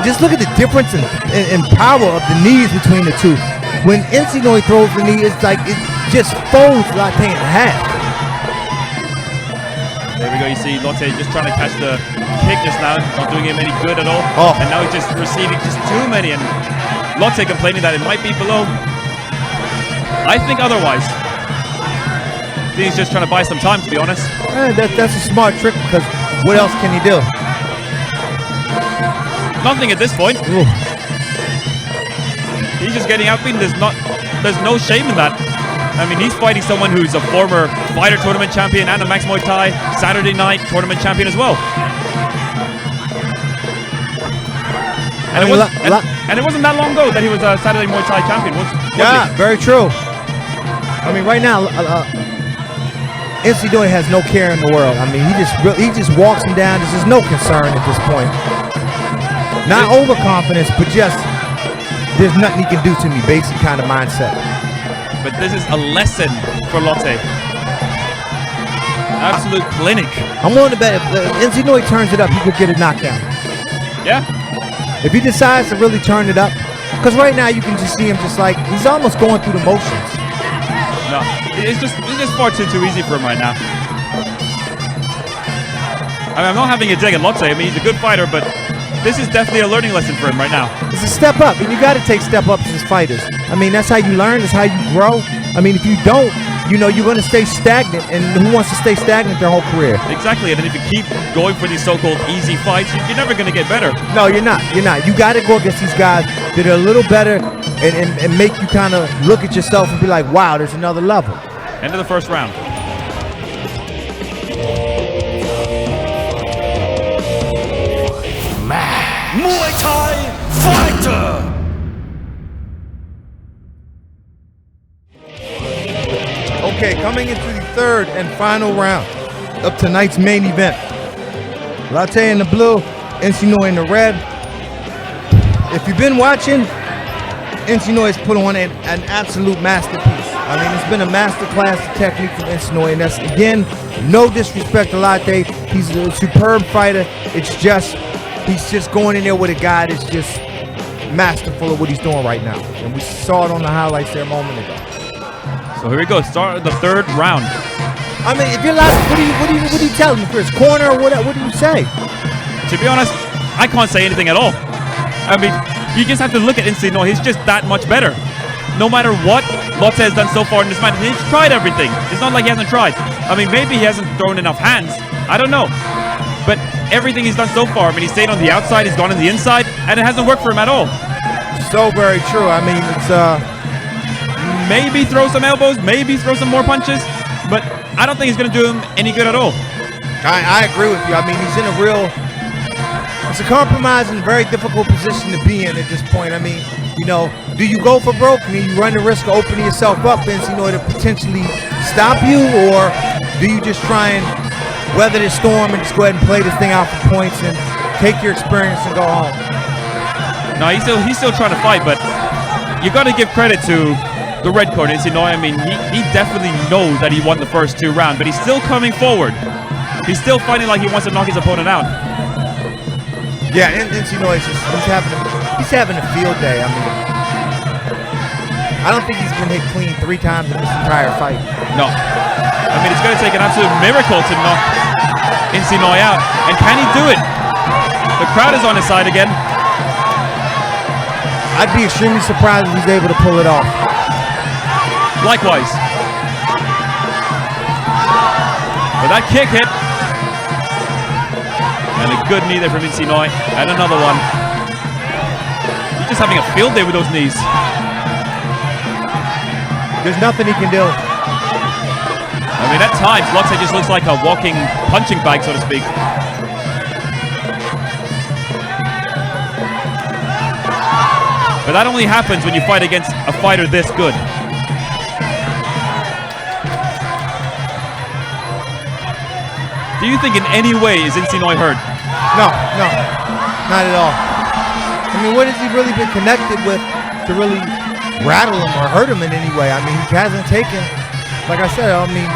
just look at the difference in power of the knees between the two. When Insino throws the knee, it's like it just folds Latte in half. There we go. You see Lotte just trying to catch the kick just now, not doing him any good at all. Oh. And now he's just receiving just too many. And Lotte complaining that it might be below. I think otherwise. I think he's just trying to buy some time, to be honest. That's a smart trick because what else can he do? Nothing at this point. Ooh. He's just getting outbeaten. There's no shame in that. I mean, he's fighting someone who's a former fighter tournament champion and a Max Muay Thai Saturday night tournament champion as well. And it wasn't that long ago that he was a Saturday Muay Thai champion. Yeah, very true. I mean, right now, Insino has no care in the world. I mean, he just walks him down. There's no concern at this point. Not overconfidence, but just there's nothing he can do to me. Basic kind of mindset. But this is a lesson for Lotte. Absolute clinic. I'm willing to bet if Insino turns it up, he could get a knockdown. Yeah. If he decides to really turn it up, because right now you can just see him just like he's almost going through the motions. No, it's just far too easy for him right now. I mean, I'm not having a dig at Lotte. I mean, he's a good fighter, but this is definitely a learning lesson for him right now. It's a step up, and you got to take step ups as fighters. I mean, that's how you learn. That's how you grow. I mean, if you don't, you're going to stay stagnant, and who wants to stay stagnant their whole career? Exactly, and then if you keep going for these so-called easy fights, you're never going to get better. No, you're not. You got to go against these guys that are a little better and make you kind of look at yourself and be like, wow, there's another level. End of the first round. Muay Thai Fighter Okay, coming into the third and final round of tonight's main event. Latte in the blue, Encino in the red. If you've been watching, Encino has put on an absolute masterpiece. I mean, it's been a masterclass of technique from Encino, and that's, again, no disrespect to Latte. He's a superb fighter. He's just going in there with a guy that's just masterful of what he's doing right now. And we saw it on the highlights there a moment ago. So here we go, start of the third round. I mean, if you're like, what do you tell him, Chris? Corner or what do you say? To be honest, I can't say anything at all. I mean, you just have to look at Encino. He's just that much better. No matter what Lotte has done so far in this match, he's tried everything. It's not like he hasn't tried. I mean, maybe he hasn't thrown enough hands. I don't know. But everything he's done so far, I mean, he's stayed on the outside, he's gone on the inside, and it hasn't worked for him at all. So very true. I mean, it's maybe throw some elbows, maybe throw some more punches, but I don't think he's going to do him any good at all. I agree with you. I mean, he's in it's a compromising, very difficult position to be in at this point. I mean, do you go for broke? I mean, you run the risk of opening yourself up and to potentially stop you, or do you just try and weather the storm and just go ahead and play this thing out for points and take your experience and go home? No, he's still trying to fight, but you got to give credit to the red corner, Encino. I mean, he definitely knows that he won the first two rounds, but he's still coming forward. He's still fighting like he wants to knock his opponent out. Yeah, and Encino is he's having a field day. I mean, I don't think he's been hit clean 3 times in this entire fight. No. I mean, it's going to take an absolute miracle to knock Encino out. And can he do it? The crowd is on his side again. I'd be extremely surprised if he's able to pull it off. Likewise. But that kick hit. And a good knee there from Encino. And another one. He's just having a field day with those knees. There's nothing he can do. I mean, at times, Lotte just looks like a walking punching bag, so to speak. But that only happens when you fight against a fighter this good. Do you think in any way is Encino hurt? No, not at all. I mean, what has he really been connected with to really rattle him or hurt him in any way? I mean, he hasn't taken, like I said, I mean,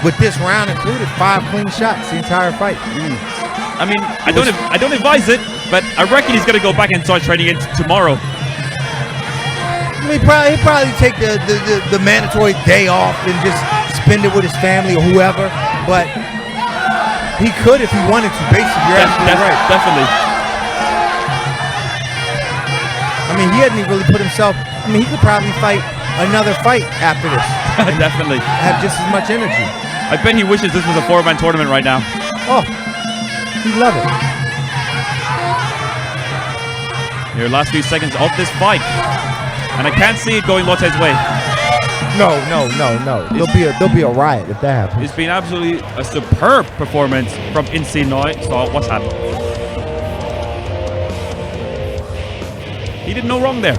with this round included, 5 clean shots the entire fight. I mean, I don't advise it, but I reckon he's going to go back and start training it tomorrow. I mean, he'd probably take the mandatory day off and just spend it with his family or whoever, but he could if he wanted to, basically. You're absolutely right. Definitely. I mean, he hadn't even really put himself, I mean, he could probably fight another fight after this. Definitely. Have just as much energy. I bet he wishes this was a 4-man tournament right now. Oh, he'd love it. Here, last few seconds of this fight. And I can't see it going Lotte's way. No. There'll be a riot if that happens. It's been absolutely a superb performance from Encino. So what's happened? He did no wrong there.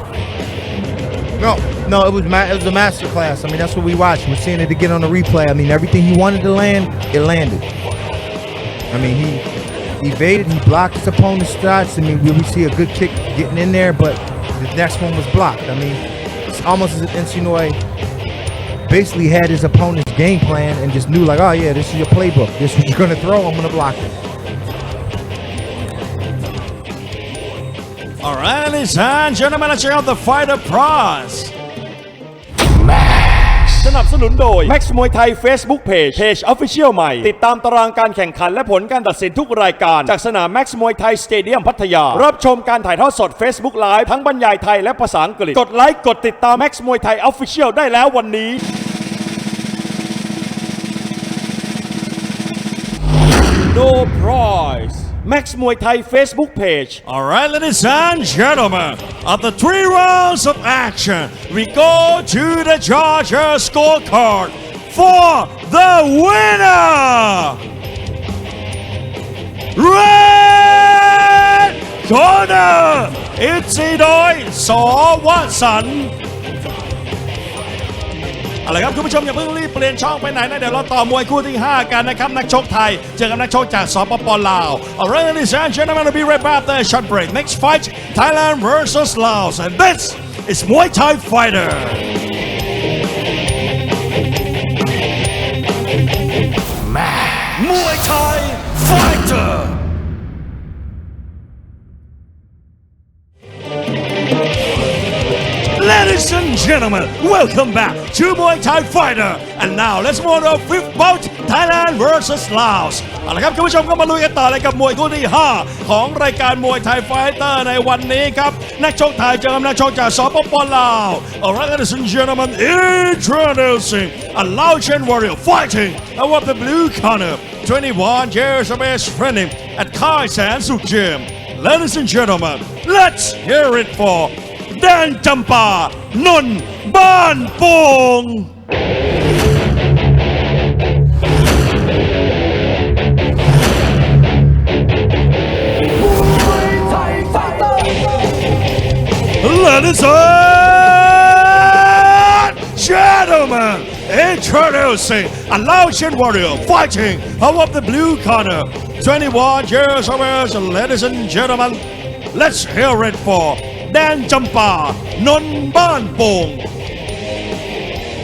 No, it was a masterclass. I mean, that's what we watched. We're seeing it again on the replay. I mean, everything he wanted to land, it landed. I mean, he evaded, he blocked his opponent's shots. I mean, we see a good kick getting in there, but the next one was blocked. I mean, it's almost as if Encino basically had his opponent's game plan and just knew, like, oh yeah, this is your playbook. This is what you're gonna throw, I'm gonna block it. All right, ladies and gentlemen, let's check out the fighter prize. สนับสนุนโดย Max Muay Thai Facebook Page Official ใหม่ติดตามตารางการแข่งขันและผลการตัดสินทุกรายการจากสนาม Max Muay Thai Stadium พัทยารับชมการถ่ายทอดสด Facebook Live ทั้งบรรยายไทยและภาษาอังกฤษกดไลค์กดติดตาม Max Muay Thai Official ได้แล้ววันนี้ no prize. Max Muay Thai Facebook page. Alright, ladies and gentlemen, after 3 rounds of action, we go to the judges' scorecard for the winner! Red corner, it's Idoi ส.วส เอาละครับคุณผู้ชมอย่าเพิ่งรีบเปลี่ยนช่องไปไหนนะเดี๋ยวเราต่อมวยคู่ที่ 5 กันนะครับนักชกไทยเจอกับนักชกจากสปปลาว Alright, ladies and gentlemen, we'll be right back after a short break. Next fight, Thailand versus Laos, and this is Muay Thai Fighter. Muay Thai Fighter. Ladies and gentlemen, welcome back to Muay Thai Fighter. And now let's move on to our 5th bout, Thailand versus Laos. เอาละครับคุณผู้ชมก็มาลุยกันต่อเลยกับมวยคู่ที่ 5 ของรายการมวยไทยไฟเตอร์ในวันนี้ครับนักชกไทยเจอกับนักชกจากสปปลาว Alright, ladies and gentlemen, introducing a Laotian warrior fighting out of the blue corner, 21 years of age, training at Khai San Suk Gym. Ladies and gentlemen, let's hear it for แดนจำปานนท์บ้านโป่ง Ladies and gentlemen, introducing a Laotian warrior fighting out of the blue corner, 21 years of age. Ladies and gentlemen, let's hear it for แดนจำปานนท์บ้านโป่ง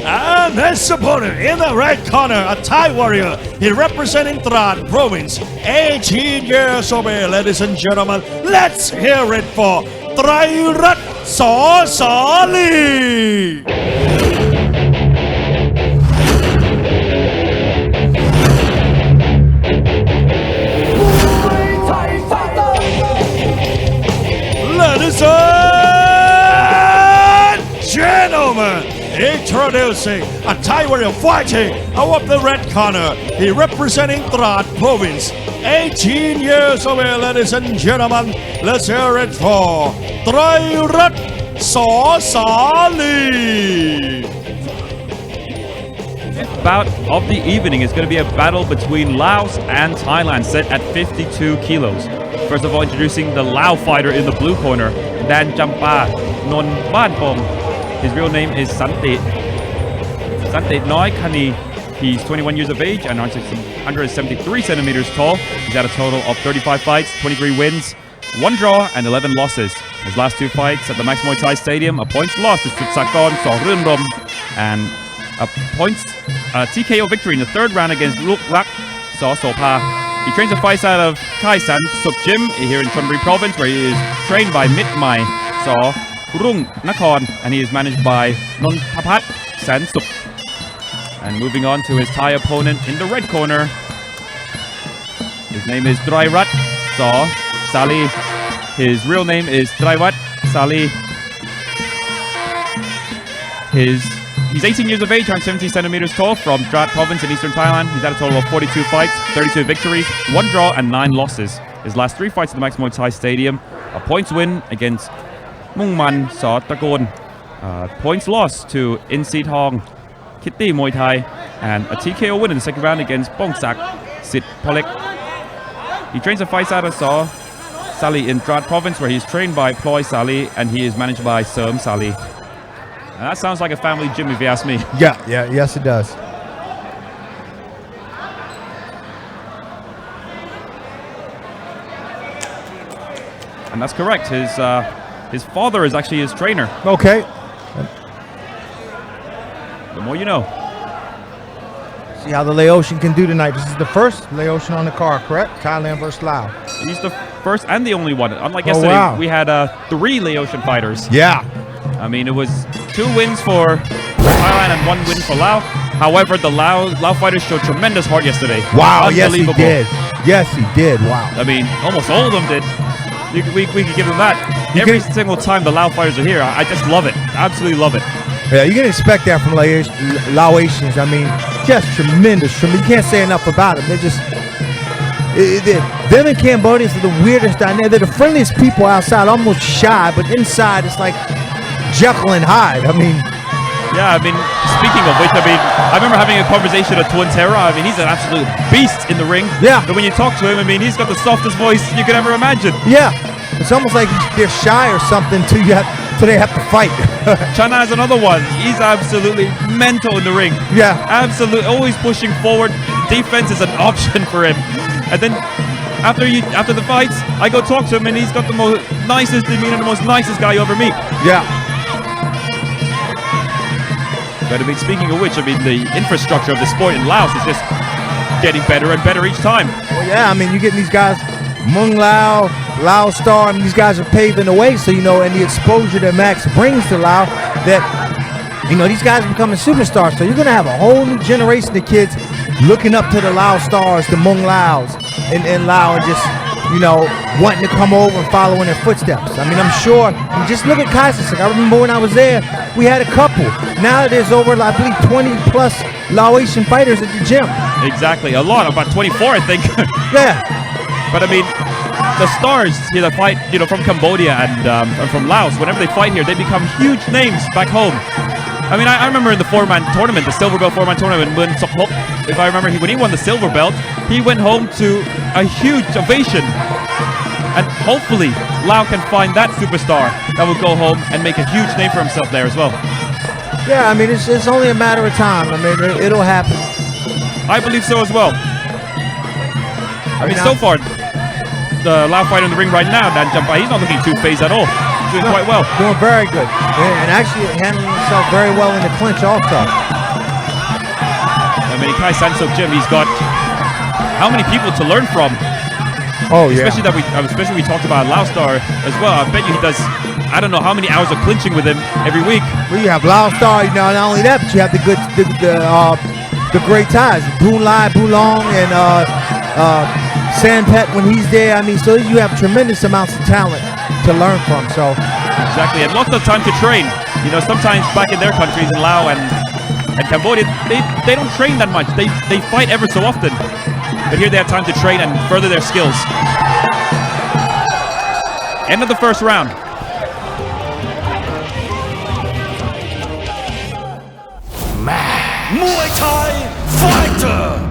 And his opponent in the red corner, a Thai warrior, he representing Trad province, 18 years of age. Ladies and gentlemen, let's hear it for ไตรรัตน์ ส.สาลี Ladies and gentlemen, introducing a Thai warrior fighting out of the red corner. He representing Trad province, 18 years of age. Ladies and gentlemen, let's hear it for ไตรรัตน์ ส.สาลี Bout of the evening is going to be a battle between Laos and Thailand, set at 52 kilos. First of all, introducing the Lao fighter in the blue corner, Dan Champa Non Ban Pom. His real name is Santet Noi Kani. He's 21 years of age and 173 centimeters tall. He's had a total of 35 fights, 23 wins, 1 draw, and 11 losses. His last 2 fights at the Max Muay Thai Stadium, a points loss to Sutsakon Sorunrom, and a points TKO victory in the 3rd round against Luk Lak Saw Sopa. He trains and fights out of Khai San Suk Gym here in Chonburi Province, where he is trained by Mit Mai Saw Rung Nakhon, and he is managed by Non Papat San Suk. And moving on to his Thai opponent in the red corner, his name is Drairat Saw Sali. His real name is Drairat Sali. He's 18 years of age, 170 centimeters tall, from Drat province in eastern Thailand. He's had a total of 42 fights, 32 victories, 1 draw, and 9 losses. His last 3 fights at the Max Muay Thai Stadium, a points win against Mungman Saw-Tagon, points loss to In Si Thong Kitty Muay Thai, and a TKO win in the 2nd round against Bongsak Sit Polek. He trains and fights out of Saw Sali in Drat province, where he's trained by Ploy Sali, and he is managed by Serm Sali. And that sounds like a family gym if you ask me. Yes it does. And that's correct. His father is actually his trainer. Okay. The more you know. See how the Laotian can do tonight. This is the first Laotian on the card, correct? Thailand versus Laos. He's the first and the only one. Unlike yesterday, wow. We had 3 Laotian fighters. Yeah. I mean, it was 2 wins for Thailand and 1 win for Laos. However, the Lao fighters showed tremendous heart yesterday. Wow, yes he did. Yes, he did. Wow. I mean, almost all of them did. We could give them that. Every single time the Lao fighters are here, I just love it. Absolutely love it. Yeah, you can expect that from Laotians. I mean, just tremendous. You can't say enough about them. They're just Them and Cambodians are the weirdest down there. They're the friendliest people outside, almost shy, but inside it's like Jekyll and Hyde. I mean, yeah, I mean, speaking of which, I mean, I remember having a conversation with Twin Terra. I mean, he's an absolute beast in the ring. Yeah. But when you talk to him, I mean, he's got the softest voice you could ever imagine. Yeah. It's almost like they're shy or something till they have to fight. Chana is another one. He's absolutely mental in the ring. Yeah. Absolutely, always pushing forward. Defense is an option for him. And then after the fights, I go talk to him, and he's got the most nicest demeanor, the most nicest guy you ever meet. Yeah. But I mean, speaking of which, I mean, the infrastructure of the sport in Laos is just getting better and better each time. Well, yeah, I mean, you're getting these guys, Mung Lao, Lao Star, I mean, these guys are paving the way, so, you know, and the exposure that Max brings to Lao, that, you know, these guys are becoming superstars, so you're going to have a whole new generation of kids looking up to the Lao Stars, the Mung Laos in Lao, and just, you know, wanting to come over and follow in their footsteps. I mean, I'm sure, just look at Kaisasek. I remember when I was there, we had a couple. Now there's over, I believe, 20 plus Laotian fighters at the gym. Exactly, a lot, about 24, I think. Yeah. But I mean, the stars here that fight, you know, from Cambodia and from Laos, whenever they fight here, they become huge names back home. I mean, I remember in the four-man tournament, the silver belt four-man tournament, when Sokhop, if I remember, when he won the silver belt, he went home to a huge ovation. And hopefully, Lao can find that superstar that will go home and make a huge name for himself there as well. Yeah, I mean, it's only a matter of time. I mean, it'll happen. I believe so as well. I mean, so far, the Lao fighter in the ring right now, Dan Jumpa, he's not looking too phased at all. He's doing quite well. Doing very good. And actually handling himself very well in the clinch also. I mean, Kai Sansok Gym, he's got how many people to learn from? Oh, yeah. Especially we talked about Lao Star as well. I bet you he does, I don't know how many hours of clinching with him every week. Well, you have Lao Star, you know, not only that, but you have the great ties. Boonlai, Boolong, and Sanpet when he's there. I mean, so you have tremendous amounts of talent to learn from. So exactly, and lots of time to train. You know, sometimes back in their countries, in Laos and Cambodia, they don't train that much. They fight ever so often, but here they have time to train and further their skills. End of the first round. Muay Thai Fighter.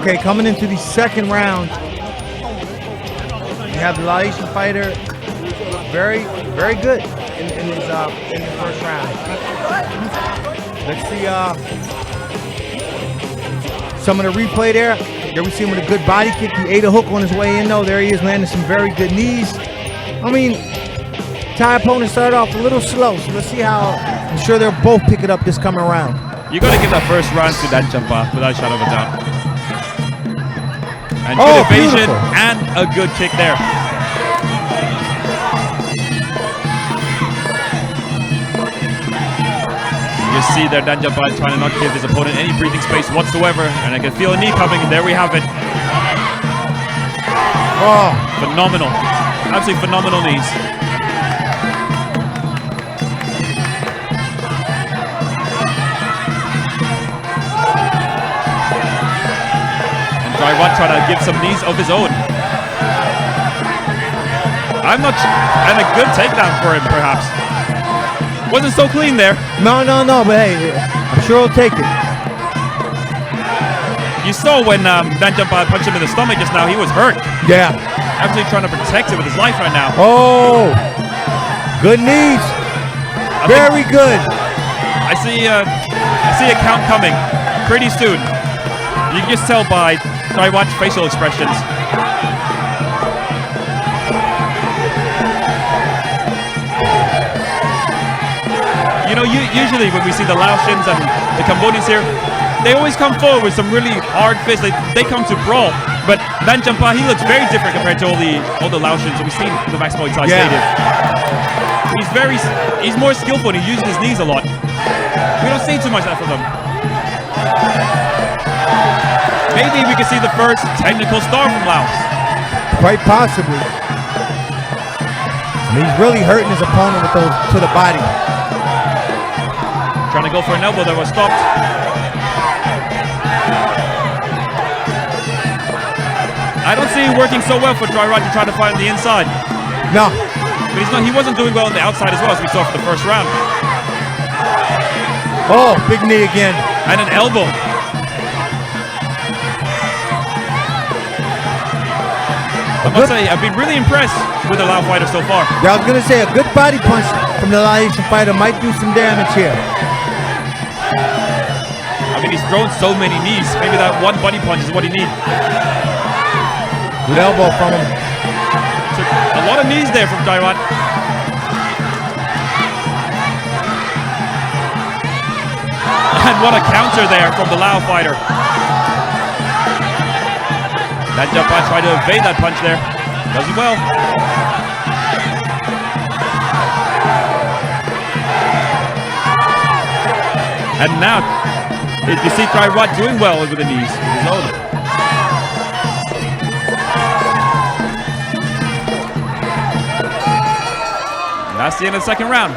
okay, coming into the second round, you have the Laotian fighter, very, very good in the first round. Let's see some of the replay there. There we see him with a good body kick. He ate a hook on his way in though. There he is, landing some very good knees. I mean, Thai opponents started off a little slow, so let's see how. I'm sure they'll both pick it up this coming round. You got to give that first round to Dan Champa without a shadow of a doubt. And good evasion beautiful. And a good kick there. You see there Dan Champa trying to not give his opponent any breathing space whatsoever, and I can feel a knee coming, and there we have it. Oh, phenomenal. Absolutely phenomenal knees. Daiwan trying to give some knees of his own. I'm not and a good takedown for him, perhaps. Wasn't so clean there. No, but hey, I'm sure he'll take it. You saw when Dan Champa punched him in the stomach just now, he was hurt. Yeah. Absolutely trying to protect it with his life right now. Oh, good knees. Very good. I see a count coming pretty soon. You can just tell by Daiwan's facial expressions. You know, usually when we see the Laotians and the Cambodians here, they always come forward with some really hard fists. They come to brawl. But Dan Champa, he looks very different compared to all the Laotians that we've seen in the Max Muay Thai Stadium. He's more skillful and he uses his knees a lot. We don't see too much of that from him. Maybe we could see the first technical star from Laos. Quite possibly. And he's really hurting his opponent with those to the body. Trying to go for an elbow that was stopped. I don't see it working so well for Dry Rod to try to fight on the inside. No. But he wasn't doing well on the outside as well as we saw for the first round. Oh, big knee again. And an elbow. I must say, I've been really impressed with the Lao fighter so far. Yeah, I was going to say, a good body punch from the Laotian fighter might do some damage here. I mean, he's thrown so many knees. Maybe that one body punch is what he needs. Good elbow from him. Took a lot of knees there from Dairat. And what a counter there from the Lao fighter. That Jumpa tried to evade that punch there. Does it well. And now, you see Dairat doing well with the knees. His own. That's the end of the second round.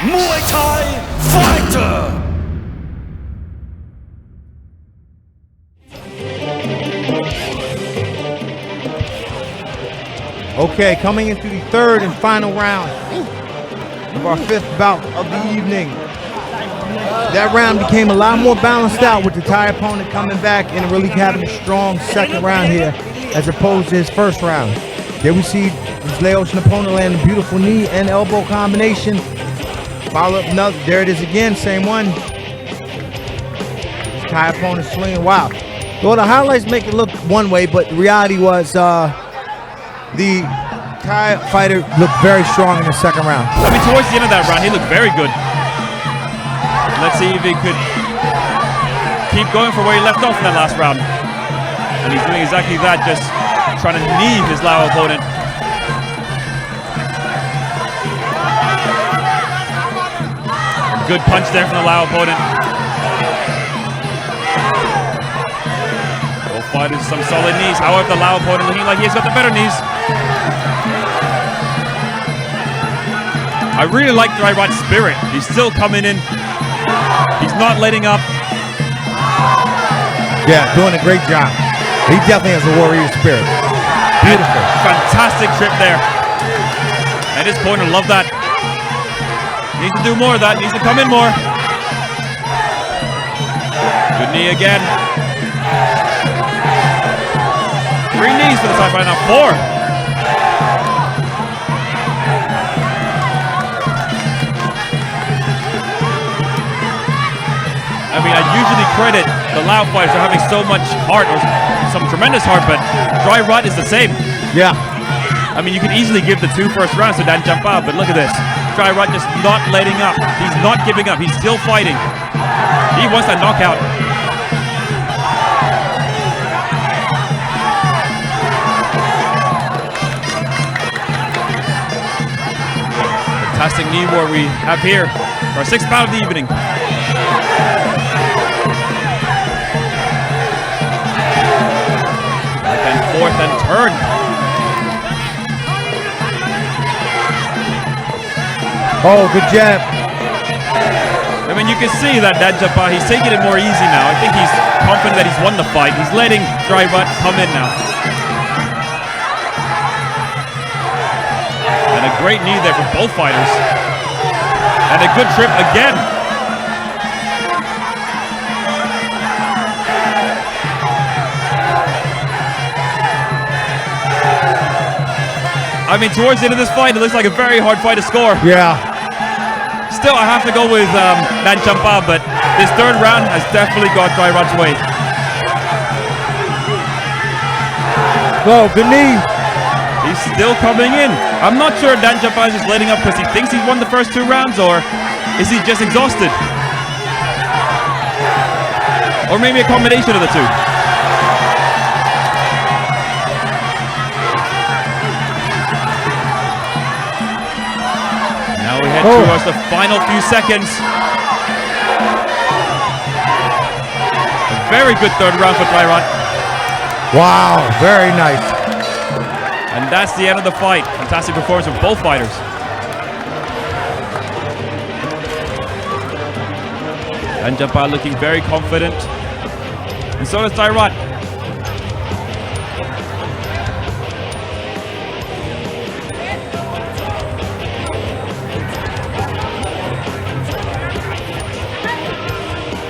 Muay Thai Fighter. Okay, coming into the third and final round of our fifth bout of the evening. That round became a lot more balanced out with the Thai opponent coming back and really having a strong second round here as opposed to his first round. There we see his Laotian opponent land a beautiful knee and elbow combination. Follow up another, there it is again, same one. Thai opponent swinging, wow. Well, the highlights make it look one way, but the reality was the Thai fighter looked very strong in the second round. I mean, towards the end of that round, he looked very good. Let's see if he could keep going for where he left off in that last round. And he's doing exactly that, just trying to knee his Lao opponent. A good punch there from the Lao opponent. Both fighters some solid knees. However, the Lao opponent looking like he's got the better knees. I really like Dairat's spirit. He's still coming in. He's not letting up. Yeah, doing a great job. He definitely has a warrior spirit. Beautiful. Fantastic trip there. And his corner loved that. Needs to do more of that. Needs to come in more. Good knee again. 3 knees for the side fighter now. 4. I mean, I usually credit the Lao fighters for having so much heart, or some tremendous heart, but Dairat is the same. Yeah. I mean, you could easily give the 2 first rounds to Dan Jumpa, but look at this. Dairat just not letting up. He's not giving up. He's still fighting. He wants that knockout. Fantastic knee war we have here for our 6th bout of the evening. Fourth and turn. Oh, good jab. I mean, you can see that Dan Jumpa, he's taking it more easy now. I think he's confident that he's won the fight. He's letting Dairat come in now. And a great knee there from both fighters. And a good trip again. I mean, towards the end of this fight, it looks like a very hard fight to score. Yeah. Still, I have to go with Dan Jumpa, but this 3rd round has definitely got Dairat's way. Oh, good knee. He's still coming in. I'm not sure Dan Jumpa is just letting up because he thinks he's won the first 2 rounds, or is he just exhausted? Or maybe a combination of the 2. Now we head towards the final few seconds. A very good 3rd round for Dairat. Wow, very nice. And that's the end of the fight. Fantastic performance from both fighters. And Japa looking very confident. And so does Thailand.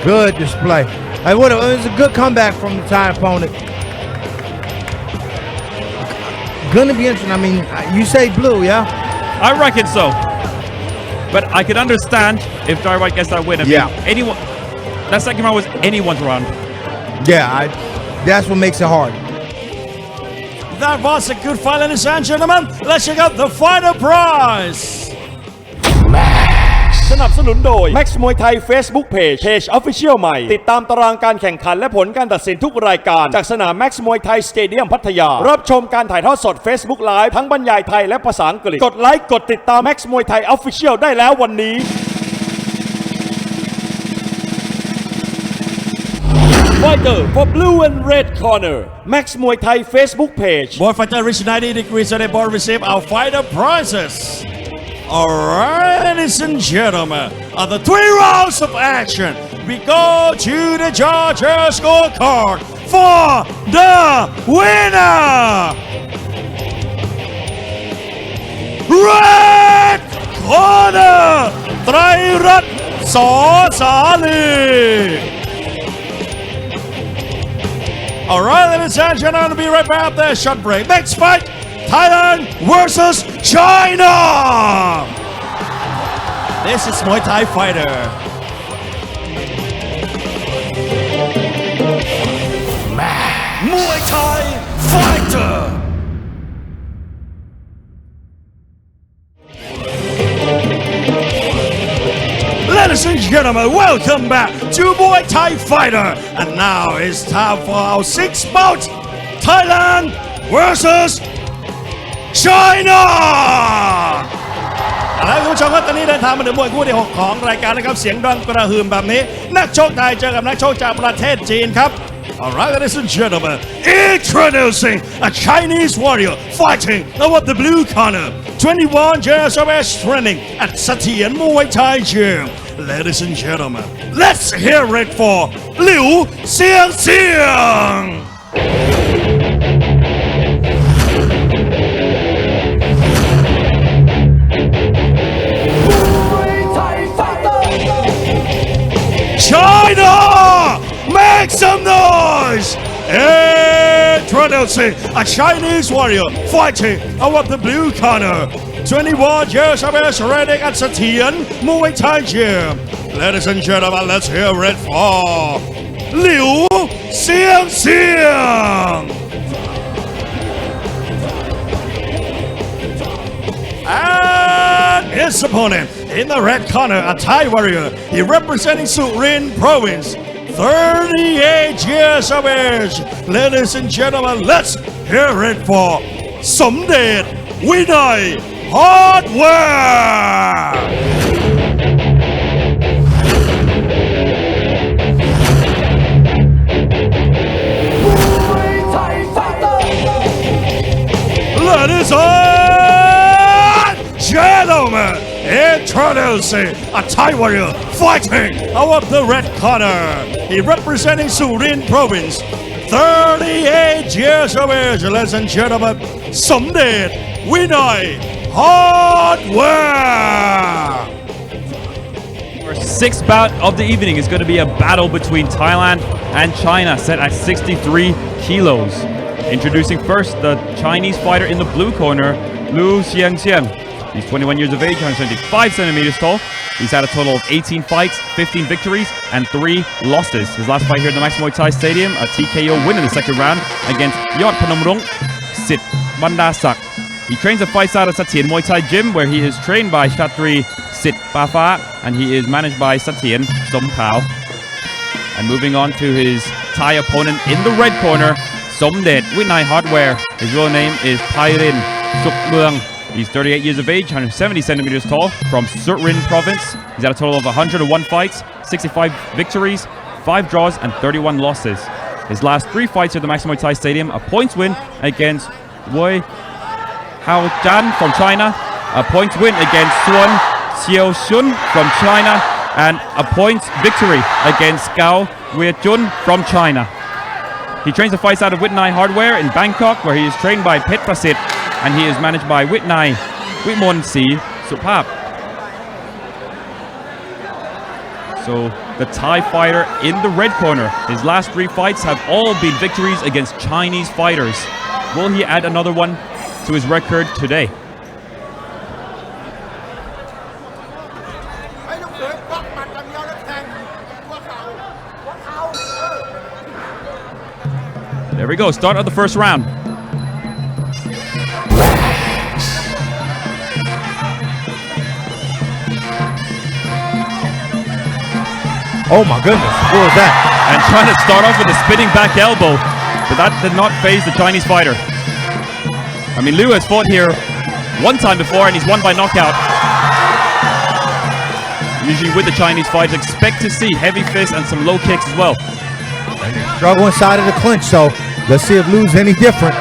Good display. It was a good comeback from the Thai opponent. Gonna be interesting. I mean, you say blue, yeah? I reckon so. But I could understand if Thailand gets that win. I mean, anyone. That second round was anyone's round. Yeah, that's what makes it hard. That was a good fight, ladies and gentlemen. Let's check out the final prize. สนับสนุนโดย Max Muay Thai Facebook Page Official ใหม่ติดตามตารางการแข่งขันและผลการตัดสินทุกรายการจากสนาม Max Muay Thai Stadium พัทยารับชมการถ่ายทอดสด Facebook Live ทั้งบรรยายไทยและภาษาอังกฤษกดไลค์กดติดตาม Max Muay Thai Official ได้แล้ววันนี้ Fighter for blue and red corner Max Muay Thai Facebook Page Both fighters reach 90 degrees so they both receive our fighter prizes. Alright, ladies and gentlemen, on the 3 rounds of action, we go to the judges' scorecard for the winner! Red corner, ไตรรัตน์ ส.สาลี Alright, ladies and gentlemen, we'll be right back after a short break. Next fight, Thailand versus China. This is Muay Thai fighter. Muay Thai fighter Ladies and gentlemen, welcome back to Muay Thai Fighter. And now it's time for our 6th bout, Thailand versus China. แล้วคุณผู้ชมครับตอนนี้เดินทางมาถึงมวยคู่ที่ 6 ของรายการนะครับเสียงดังกระหึ่มแบบนี้นักชกไทยเจอกับนักชกจากประเทศจีนครับ Alright, ladies and gentlemen, introducing a Chinese warrior fighting over the blue corner, 21 years of age, training at Satien Muay Thai Gym. Ladies and gentlemen, let's hear it for Liu Xiang. China, make some noise! Introducing a Chinese warrior fighting over the blue corner. 21 years of age, training at Satien Muay Thai Gym. Ladies and gentlemen, let's hear it for Liu Xiang. And his opponent in the red corner, a Thai warrior. He representing Surin Province. 38 years of age. Ladies and gentlemen, let's hear it for Somdet Vinay Hardware. Ladies and gentlemen, introducing a Thai warrior fighting out of the red corner. He representing Surin Province. 38 years of age, ladies and gentlemen, Somdet Vinay Hardware. Our 6th bout of the evening is going to be a battle between Thailand and China, set at 63 kilos. Introducing first the Chinese fighter in the blue corner, Liu Xiang. He's 21 years of age, 175 centimeters tall. He's had a total of 18 fights, 15 victories, and 3 losses. His last fight here in the Max Muay Thai Stadium, a TKO win in the second round against Yot Panomrung Sit Bandasak. He trains and fights out of Satien Muay Thai Gym, where he is trained by Shatri Sit Bafa, and he is managed by Satien Som Kao. And moving on to his Thai opponent in the red corner, Somdet Vinay Hardware. His real name is Pairin Sukmuang. He's 38 years of age, 170 centimeters tall, from Surin Province. He's had a total of 101 fights, 65 victories, 5 draws, and 31 losses. His last 3 fights at the Max Muay Thai Stadium, a points win against Wei Haojan from China, a points win against Suan Xiaoxun from China, and a points victory against Gao Weijun from China. He trains the fights out of Witnai Hardware in Bangkok, where he is trained by Phet Prasit, and he is managed by Witnai Witmon Si Supap. So the Thai fighter in the red corner, his last 3 fights have all been victories against Chinese fighters. Will he add another one to his record today? There we go, start of the first round. Oh my goodness, what was that? And trying to start off with a spinning back elbow, but that did not faze the Chinese fighter. I mean, Liu has fought here one time before and he's won by knockout. Usually with the Chinese fighters, expect to see heavy fists and some low kicks as well. Struggle inside of the clinch, so let's see if Liu's any different.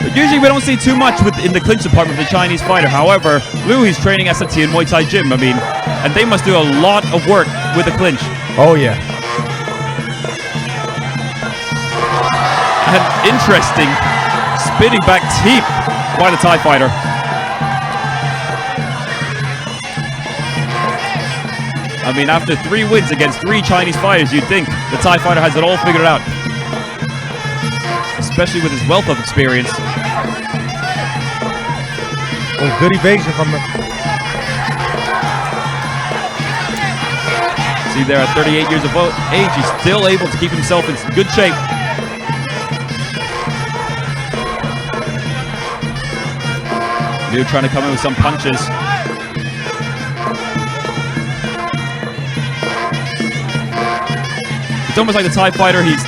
But usually we don't see too much in the clinch department of the Chinese fighter. However, Liu, he's training SAT in Muay Thai gym. I mean, and they must do a lot of work with the clinch. Oh yeah. An interesting spinning back teep by the Thai fighter. I mean, after 3 wins against 3 Chinese fighters, you'd think the Thai fighter has it all figured out. Especially with his wealth of experience. Oh, good evasion from him. See there at 38 years of age, he's still able to keep himself in good shape. Liu trying to come in with some punches. It's almost like the Thai fighter, he's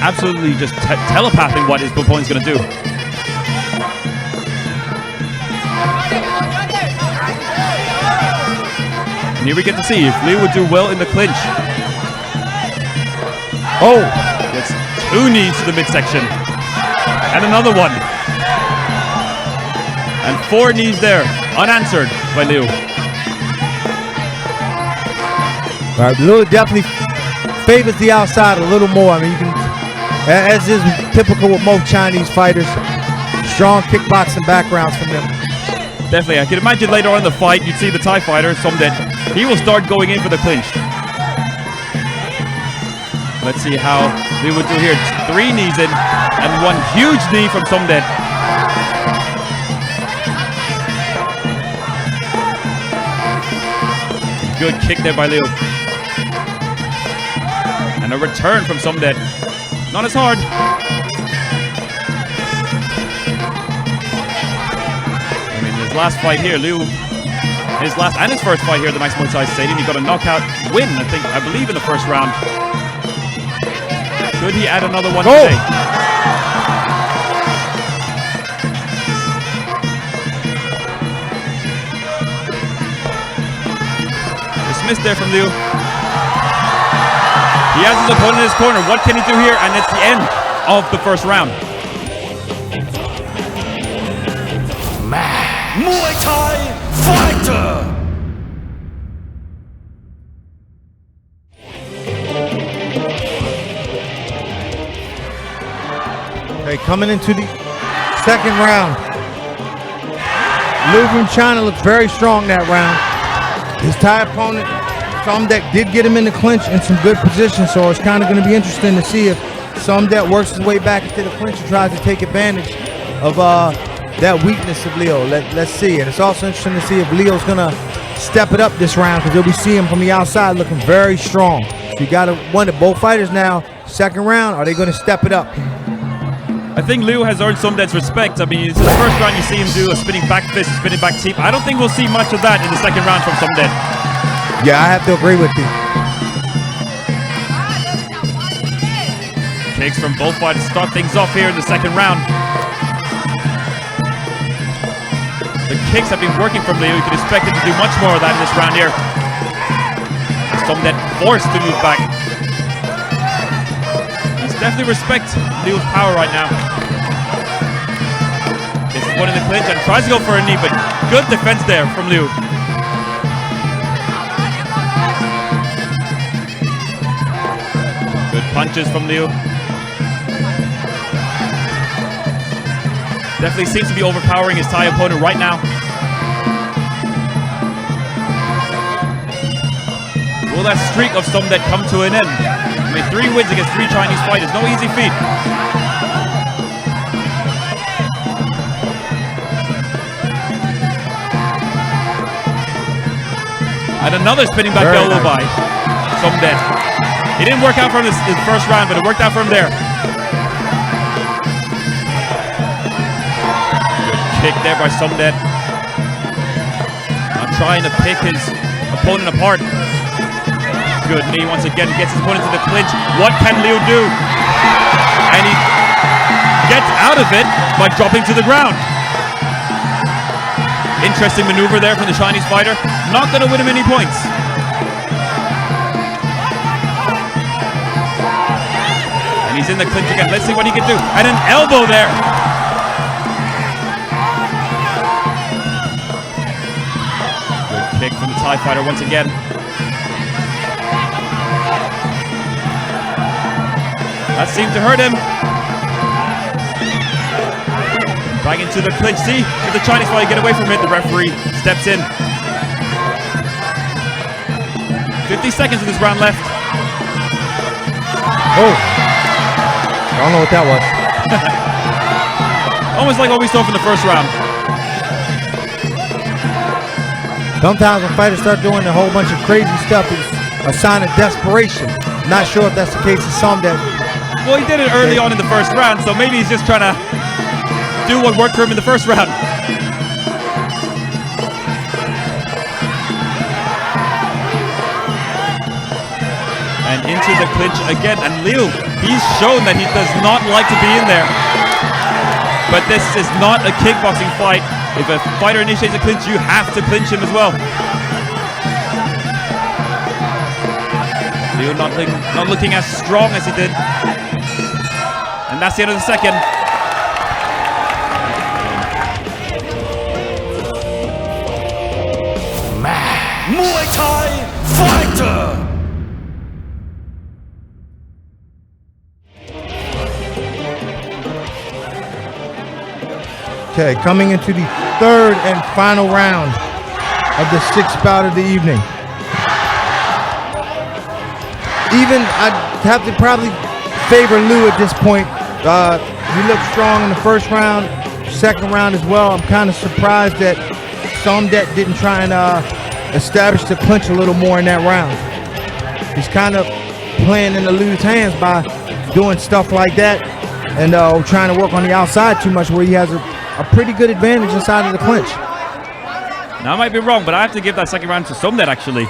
absolutely just telepathing what his opponent's going to do. And here we get to see if Liu would do well in the clinch. Oh, gets 2 knees to the midsection. And another one. And 4 knees there, unanswered by Liu. All right, Liu definitely favors the outside a little more. I mean, you can, as is typical with most Chinese fighters, strong kickboxing backgrounds from them. Definitely, I can imagine later on in the fight, you'd see the Thai fighter, Somdet, he will start going in for the clinch. Let's see how Liu would do here. 3 knees in, and 1 huge knee from Somdet. Good kick there by Liu. And a return from Somdet. Not as hard. I mean, his last fight here, Liu, his last and his first fight here at the Max Muay Thai Stadium, he got a knockout win, I believe in the first round. Could he add another one today? Dismissed there from Liu. He has his opponent in his corner. What can he do here? And it's the end of the first round. Muay Thai fighter. Okay, coming into the second round. Liu from China looks very strong that round. His Thai opponent, Somdet, did get him in the clinch in some good position, so it's kind of going to be interesting to see if Somdet works his way back into the clinch and tries to take advantage of that weakness of Liu. Let's see. And it's also interesting to see if Leo's going to step it up this round, because you'll be seeing him from the outside looking very strong. So you got to wonder, both fighters now, second round, are they going to step it up? I think Liu has earned Somdet's respect. I mean, it's the first round you see him do a spinning back fist, spinning back teep. I don't think we'll see much of that in the second round from Somdet. Yeah, I have to agree with you. Kicks from both fighters start things off here in the second round. The kicks have been working from Liu. You can expect him to do much more of that in this round here. Somdet forced to move back. definitely respect Liu's power right now. Gets his opponent in the clinch and tries to go for a knee, but good defense there from Liu. Good punches from Liu. Definitely seems to be overpowering his Thai opponent right now. Will that streak of some that come to an end? I mean, 3 wins against 3 Chinese fighters, no easy feat. And another spinning back elbow by Somdet. It didn't work out for him in the first round, but it worked out for him there. Good kick there by Somdet. Now trying to pick his opponent apart. Good knee once again, gets his opponent to the clinch. What can Liu do? And he gets out of it by dropping to the ground. Interesting maneuver there from the Chinese fighter. Not going to win him any points. And he's in the clinch again. Let's see what he can do. And an elbow there. Good kick from the Thai fighter once again. That seemed to hurt him. Back into the clinch. See if the Chinese fighter get away from it. The referee steps in. 50 seconds of this round left. Oh. I don't know what that was. Almost like what we saw from the first round. Sometimes when fighters start doing a whole bunch of crazy stuff, it's a sign of desperation. Not sure if that's the case of some that. Well, he did it early on in the first round, so maybe he's just trying to do what worked for him in the first round. And into the clinch again, and Liu, he's shown that he does not like to be in there. But this is not a kickboxing fight. If a fighter initiates a clinch, you have to clinch him as well. Liu not looking as strong as he did. And that's the end of the second. Muay Thai fighter. Okay, coming into the 3rd and final round of the 6th bout of the evening. Even I'd have to probably favor Liu at this point. He looked strong in the first round, second round as well. I'm kind of surprised that Somdet didn't try and establish the clinch a little more in that round. He's kind of playing in the Liu's hands by doing stuff like that and trying to work on the outside too much, where he has a pretty good advantage inside of the clinch. Now I might be wrong, but I have to give that second round to Somdet actually.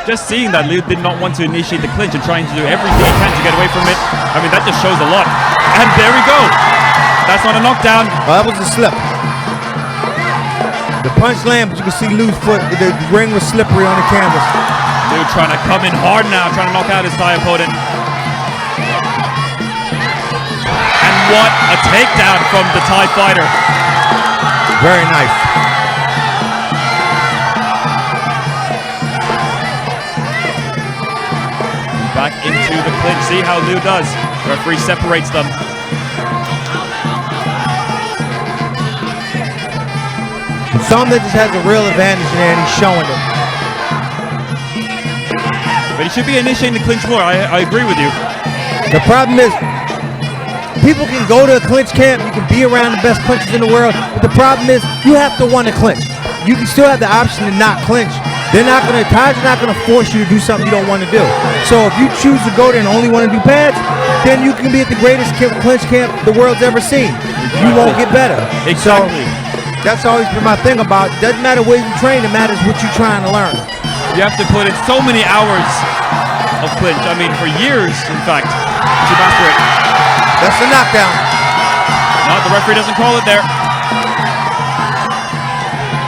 Just seeing that Liu did not want to initiate the clinch and trying to do everything he can to get away from it. I mean, that just shows a lot. And there we go. That's not a knockdown. That was a slip. The punch landed, but you can see Liu's foot. The ring was slippery on the canvas. Liu trying to come in hard now, trying to knock out his Thai opponent. And what a takedown from the Thai fighter. Very nice. Back into the clinch. See how Liu does. Referee separates them. Somdet just has a real advantage there, and he's showing it. But he should be initiating the clinch more. I agree with you. The problem is, people can go to a clinch camp, you can be around the best clinches in the world, but the problem is, you have to want to clinch. You can still have the option to not clinch. Tide's not gonna force you to do something you don't want to do. So if you choose to go there and only want to do pads, then you can be at the greatest clinch camp the world's ever seen. You won't get better. Exactly. So that's always been my thing about it. Doesn't matter where you train, it matters what you're trying to learn. You have to put in so many hours of clinch. I mean, for years, in fact, to master it. That's a knockdown. No, the referee doesn't call it there.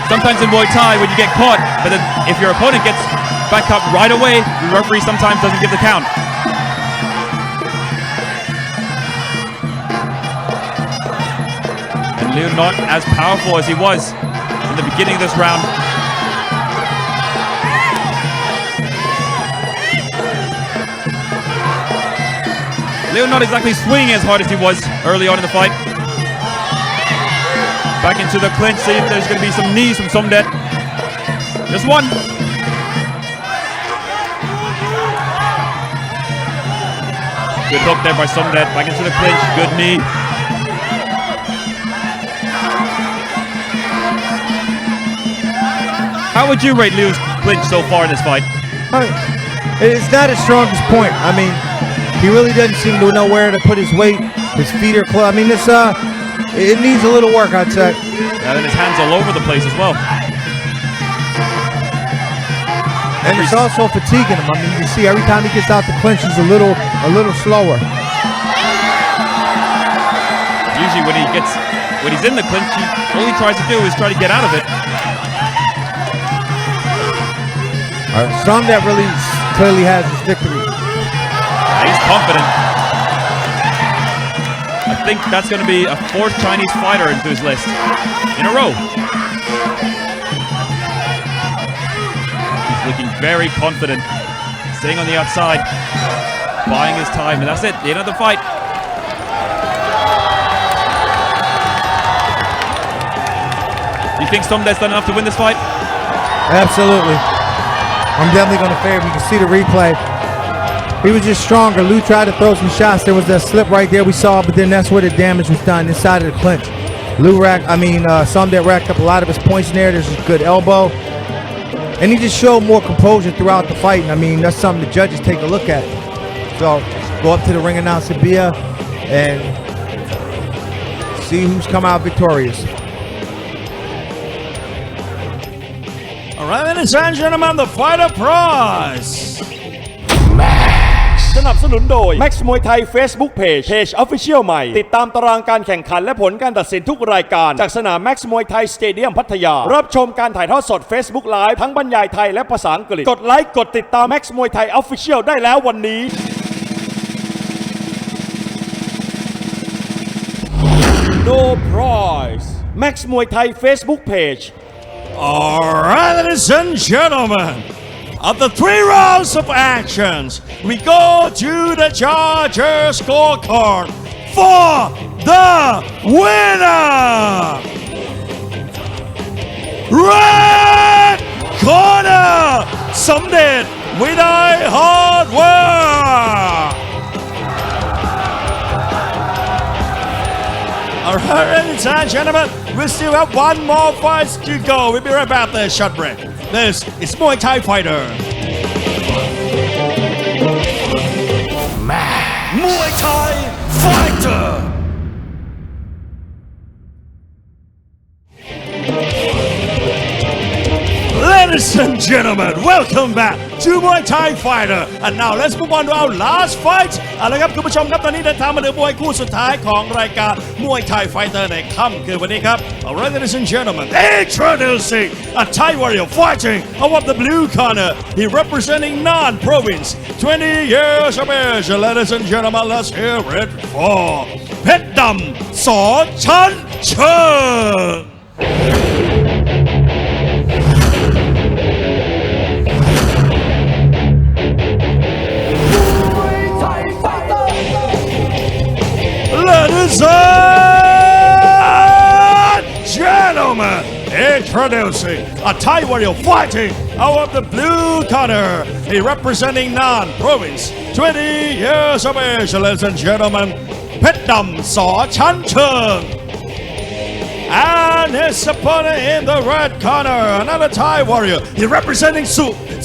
Sometimes in Muay Thai, when you get caught, but then if your opponent gets back up right away, the referee sometimes doesn't give the count. Liu not as powerful as he was in the beginning of this round. Liu not exactly swinging as hard as he was early on in the fight. Back into the clinch, see if there's going to be some knees from Somdet. Just one. Good hook there by Somdet. Back into the clinch. Good knee. How would you rate Liu's clinch so far in this fight? It's not his strongest point. I mean, he really doesn't seem to know where to put his weight. His feet are close. I mean, it needs a little work, I'd say. And then his hands all over the place as well. And it's also fatiguing him. I mean, you can see every time he gets out the clinch, he's a little slower. Usually when he's in the clinch, all he tries to do is try to get out of it. Some that really clearly has his victory. He's confident. I think that's going to be a fourth Chinese fighter into his list in a row. He's looking very confident, staying on the outside, buying his time, and that's it, the end of the fight. Do you think Somdet's done enough to win this fight? Absolutely. I'm definitely going to favor him. You can see the replay. He was just stronger. Liu tried to throw some shots. There was that slip right there we saw, but then that's where the damage was done, inside of the clinch. Somdet racked up a lot of his points in there. There's a good elbow. And he just showed more composure throughout the fight. And I mean, that's something the judges take a look at. So go up to the ring announcer, Bia, and see who's come out victorious. All right, ladies and gentlemen, the fighter prize. สนับสนุนโดย Max มวยไทย Facebook Page Official ใหม่ติดตามตารางการแข่งขันและผลการตัดสินทุกรายการจากสนาม Max มวยไทยสเตเดียมพัทยารับชมการถ่ายทอดสด Facebook Live ทั้งบรรยายไทยและภาษาอังกฤษกดไลค์กดติดตาม Max มวยไทย Official ได้แล้ววันนี้ No prize Max มวยไทย Facebook Page All right, ladies and gentlemen, after 3 rounds of actions, we go to the judges' scorecard for the winner. Red corner, Somdet with a hard work. All right, ladies and gentlemen, we still have one more fight to go. We'll be right back after a short break. This is Muay Thai Fighter. Muay Thai Fighter. Ladies and gentlemen, welcome back to Muay Thai Fighter. And now let's move on to our last fight. เอาละครับคุณผู้ชมครับตอนนี้เดินทางมาถึงมวยคู่สุดท้ายของรายการ Muay Thai Fighter ในค่ำคืนวันนี้ครับ Alright, ladies and gentlemen, introducing a Thai warrior fighting out of the blue corner. He representing Nan Province, 20 years of age. Ladies and gentlemen, let's hear it for เพชรดำ ส.ชั้นเชิงLadies and gentlemen, introducing a Thai warrior fighting out of the blue corner. He representing Nan Province, 20 years of age. Ladies and gentlemen, เพชรดำ ส.ชั้นเชิง And his opponent in the red corner, another Thai warrior. He representing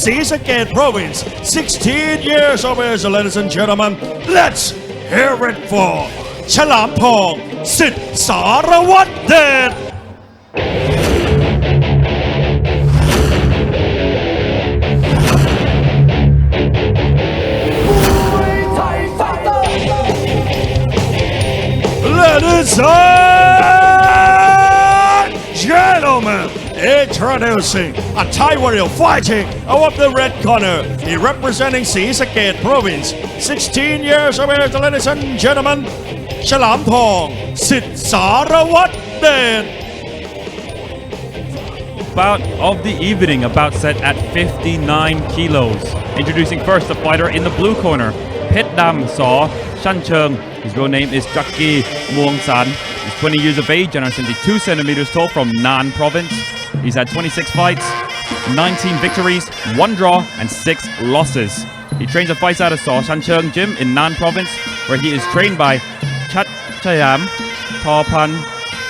Sisakhet Province, 16 years of age. Ladies and gentlemen, let's hear it for ฉลามทองสิทธิ์สารวัตรเดช Ladies and gentlemen, Introducing a Thai warrior fighting out of the red corner. He representing Sisakhet province. 16 years of age, ladies and gentlemen. ฉลามทองสิทธิ์สารวัตรเดช Bout of the evening, about set at 59 kilos. Introducing first the fighter in the blue corner, Phech Dam Saw Shan Cheung. His real name is Jakki Wong Sun. He's 20 years of age and 72 centimeters tall from Nan province. He's had 26 fights, 19 victories, 1 draw, and 6 losses. He trains and fights out of Saw Shan Cheung Gym in Nan province, where he is trained by Chat Chayam Tawpan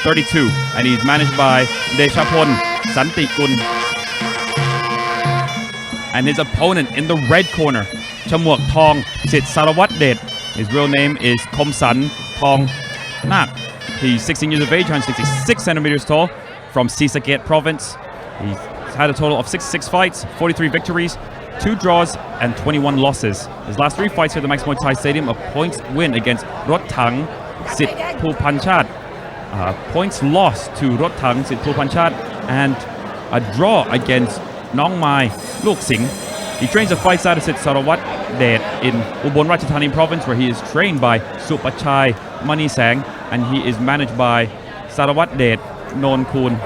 32, and he's managed by Deshapon Santi Kun. And his opponent in the red corner, Chamuak Thong Sit Sarawat Det. His real name is Kom San Thong Nak. He's 16 years of age, 166 centimeters tall, from Sisakhet province. He's had a total of 66 fights, 43 victories, 2 draws, and 21 losses. His last 3 fights here at the Max Muay Thai Stadium, a points win against Rottang Sit Pulpanchat. Points lost to Rottang Sit Pulpanchat, and a draw against Nong Mai Luk Singh. He trains and fights out of Sit Sarawat Det in Ubon Ratchathani province, where he is trained by Supachai Mani Sang, and he is managed by Sarawat Det Non Kun.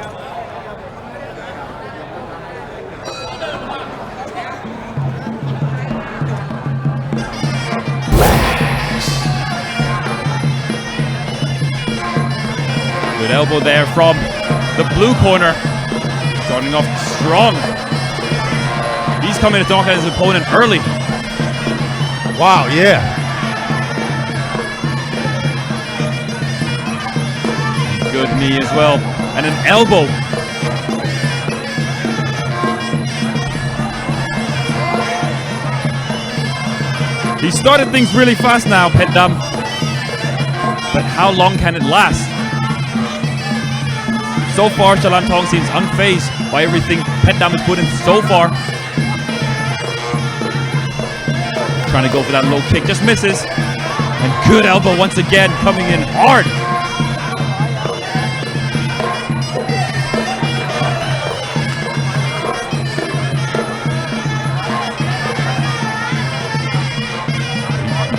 Good elbow there from the blue corner. Starting off strong. He's coming to knock out his opponent early. Wow, yeah. Good knee as well. And an elbow. He started things really fast now, Phech Dam. But how long can it last? So far, Chalam Thong seems unfazed by everything Phech Dam has put in so far. Trying to go for that low kick, just misses. And good elbow once again, coming in hard.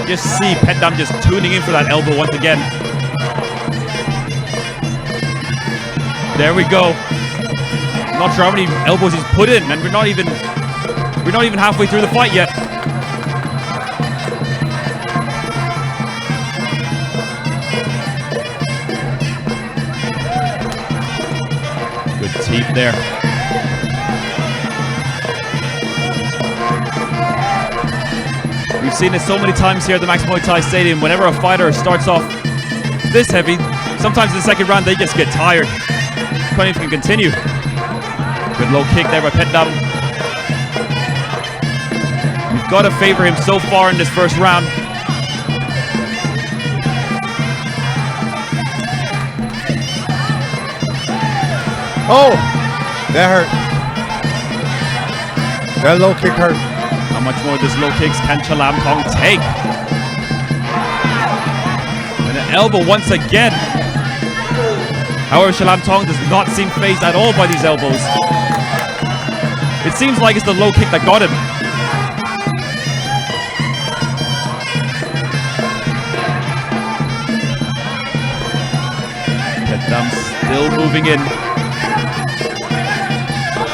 Just see Phech Dam just tuning in for that elbow once again. There we go. Not sure how many elbows he's put in, and we're not even halfway through the fight yet. Good teep there. We've seen it so many times here at the Max Muay Thai Stadium. Whenever a fighter starts off this heavy, sometimes in the second round they just get tired. Can't even continue. Good low kick there by Phech Dam. We've got to favor him so far in this first round. Oh, that hurt. That low kick hurt. How much more of this low kicks can Chalam Thong take? And an elbow once again. However, Chalam Thong does not seem fazed at all by these elbows. It seems like it's the low kick that got him. Phech Dam still moving in.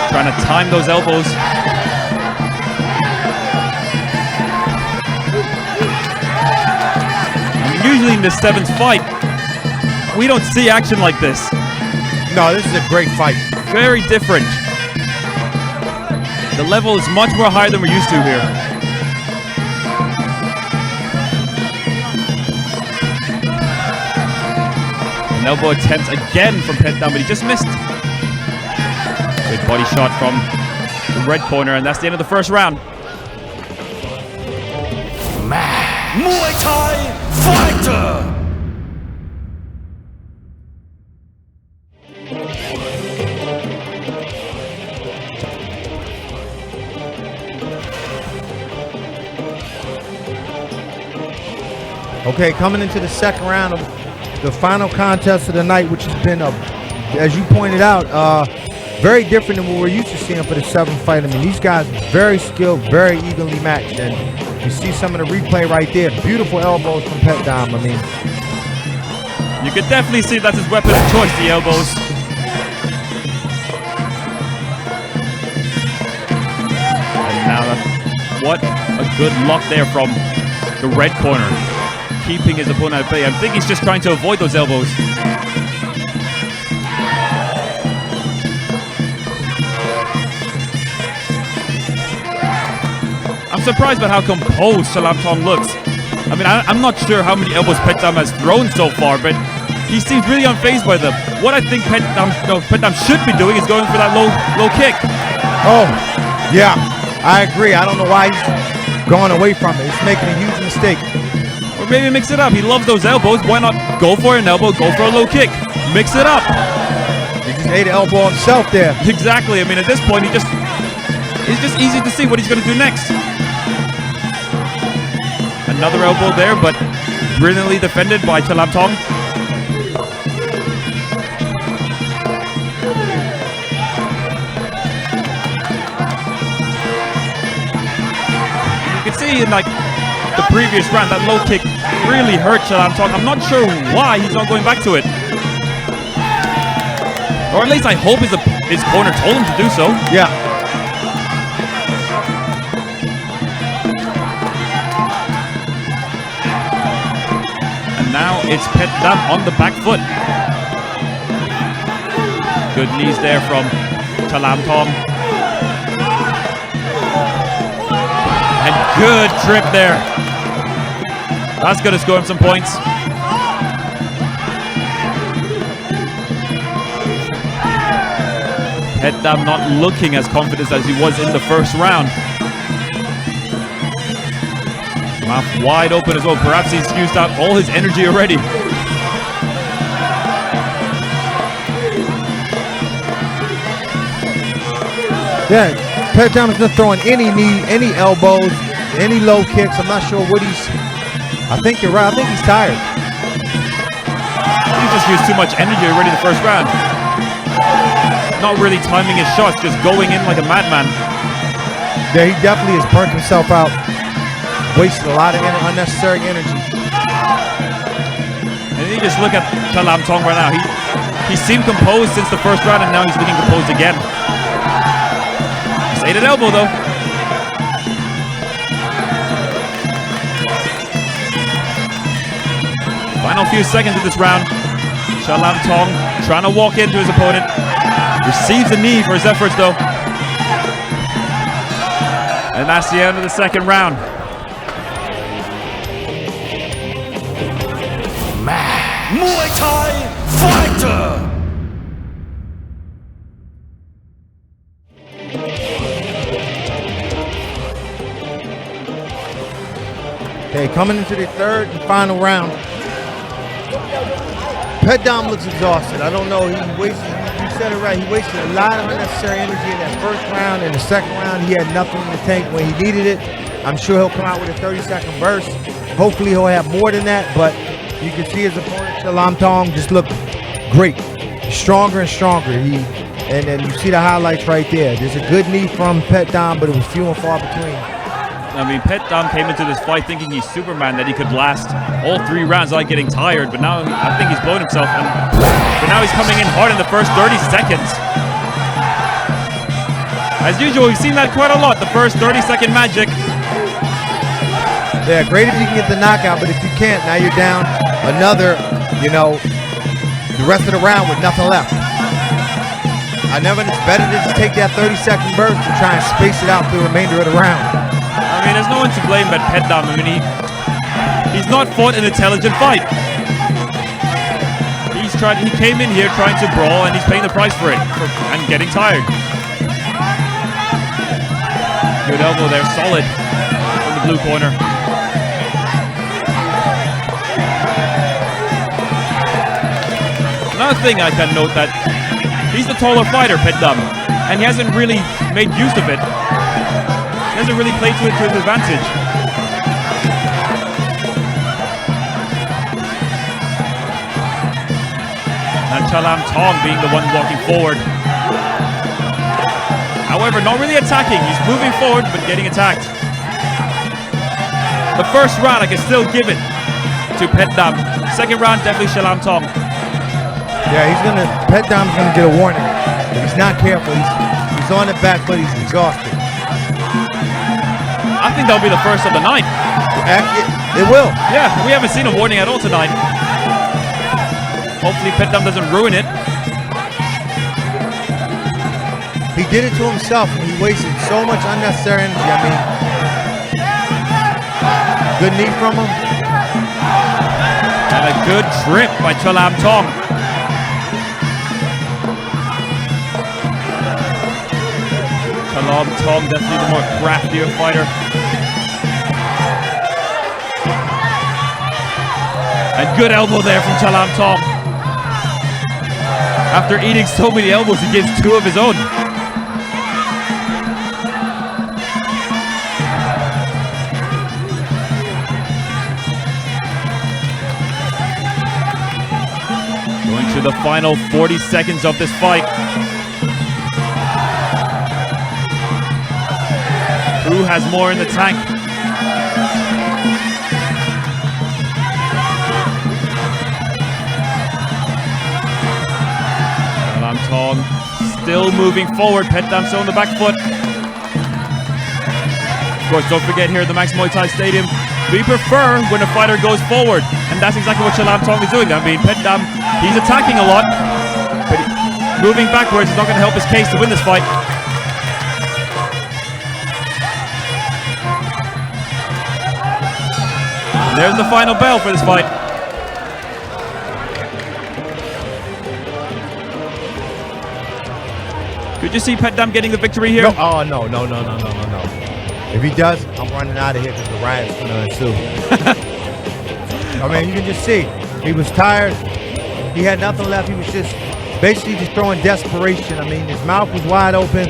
Trying to time those elbows. And usually in the 7th fight, we don't see action like this. No, this is a great fight. Very different. The level is much more higher than we're used to here. An elbow attempt again from Phech Dam, but he just missed. Good body shot from the red corner, and that's the end of the first round. Muay Thai Fighter. Okay, coming into the second round of the final contest of the night, which has been, as you pointed out, very different than what we're used to seeing for the 7th fight. I mean, these guys are very skilled, very evenly matched. And you see some of the replay right there. Beautiful elbows from Pet Dom. I mean, you could definitely see that's his weapon of choice, the elbows. And now, what a good lock there from the red corner, keeping his opponent at bay. I think he's just trying to avoid those elbows. I'm surprised about how composed Salam Tong looks. I mean, I'm not sure how many elbows Pet Dam has thrown so far, but he seems really unfazed by them. What I think Pet Dam should be doing is going for that low kick. Oh, yeah, I agree. I don't know why he's going away from it. He's making a huge mistake. Or maybe mix it up. He loves those elbows. Why not go for an elbow, go for a low kick? Mix it up. He just ate an elbow himself there. Exactly. I mean, at this point, it's just easy to see what he's going to do next. Another elbow there, but brilliantly defended by Salam Tong. You can see in like the previous round that low kick really hurt Salam Tong. I'm not sure why he's not going back to it. Or at least I hope his corner told him to do so. Yeah. Now it's Pet Dam on the back foot. Good knees there from Salam Tong. And good trip there. That's going to score him some points. Pet Dam not looking as confident as he was in the first round. Mouth wide open as well. Perhaps he's used out all his energy already. Yeah, Pet Dom is not throwing any knee, any elbows, any low kicks. I'm not sure what he's. I think you're right. I think he's tired. He just used too much energy already the first round. Not really timing his shots, just going in like a madman. Yeah, he definitely has burnt himself out. Wasted a lot of unnecessary energy. And you just look at Salam Tong right now. He seemed composed since the first round, and now he's looking composed again. Just ate an elbow though. Final few seconds of this round. Salam Tong trying to walk into his opponent. Receives a knee for his efforts though. And that's the end of the second round. Muay Thai Fighter. Okay, coming into the third and final round. Pet Dom looks exhausted. I don't know. He wasted. You said it right. He wasted a lot of unnecessary energy in that first round. In the second round, he had nothing in the tank when he needed it. I'm sure he'll come out with a 30-second burst. Hopefully, he'll have more than that. But you can see his opponent, Salam Tong, just look great. Stronger and stronger. And then you see the highlights right there. There's a good knee from Pet Dom, but it was few and far between. I mean, Pet Dam came into this fight thinking he's Superman, that he could last all 3 rounds without getting tired, but now I think he's blown himself. But now he's coming in hard in the first 30 seconds. As usual, we've seen that quite a lot, the first 30-second magic. Yeah, great if you can get the knockout, but if you can't, now you're down another, the rest of the round with nothing left. It's better to just take that 30-second burst and try and space it out through the remainder of the round. I mean, there's no one to blame but Pet Dam. I mean, he's not fought an intelligent fight. He came in here trying to brawl, and he's paying the price for it, and getting tired. Good elbow there, solid from the blue corner. Another thing I can note that he's the taller fighter, Pet Dam, and he hasn't really made use of it. He hasn't really played to his advantage. And Salam Tong being the one walking forward. However, not really attacking. He's moving forward, but getting attacked. The first round, I can still give it to Phech Dam. Second round, definitely Chalam Thong. Yeah, Phech Dam's gonna get a warning. If he's not careful, he's on the back foot, he's exhausted. I think that'll be the first of the night. It will. Yeah, we haven't seen a warning at all tonight. Hopefully Phech Dam doesn't ruin it. He did it to himself and he wasted so much unnecessary energy. I mean, good knee from him. And a good trip by Chalam Thong. Chalam Thong, definitely the more craftier fighter. And good elbow there from Chalam Thong. After eating so many elbows, he gives two of his own. Going to the final 40 seconds of this fight. Who has more in the tank? Chalam Thong still moving forward. Phech Dam still on the back foot. Of course, don't forget here at the Max Muay Thai Stadium, we prefer when a fighter goes forward. And that's exactly what Chalam Thong is doing. I mean, Phech Dam, he's attacking a lot. But moving backwards is not going to help his case to win this fight. There's the final bell for this fight. Could you see Phech Dam getting the victory here? No. Oh, no. If he does, I'm running out of here because the riot's going to ensue. I mean, you can just see. He was tired. He had nothing left. He was just basically just throwing desperation. I mean, his mouth was wide open.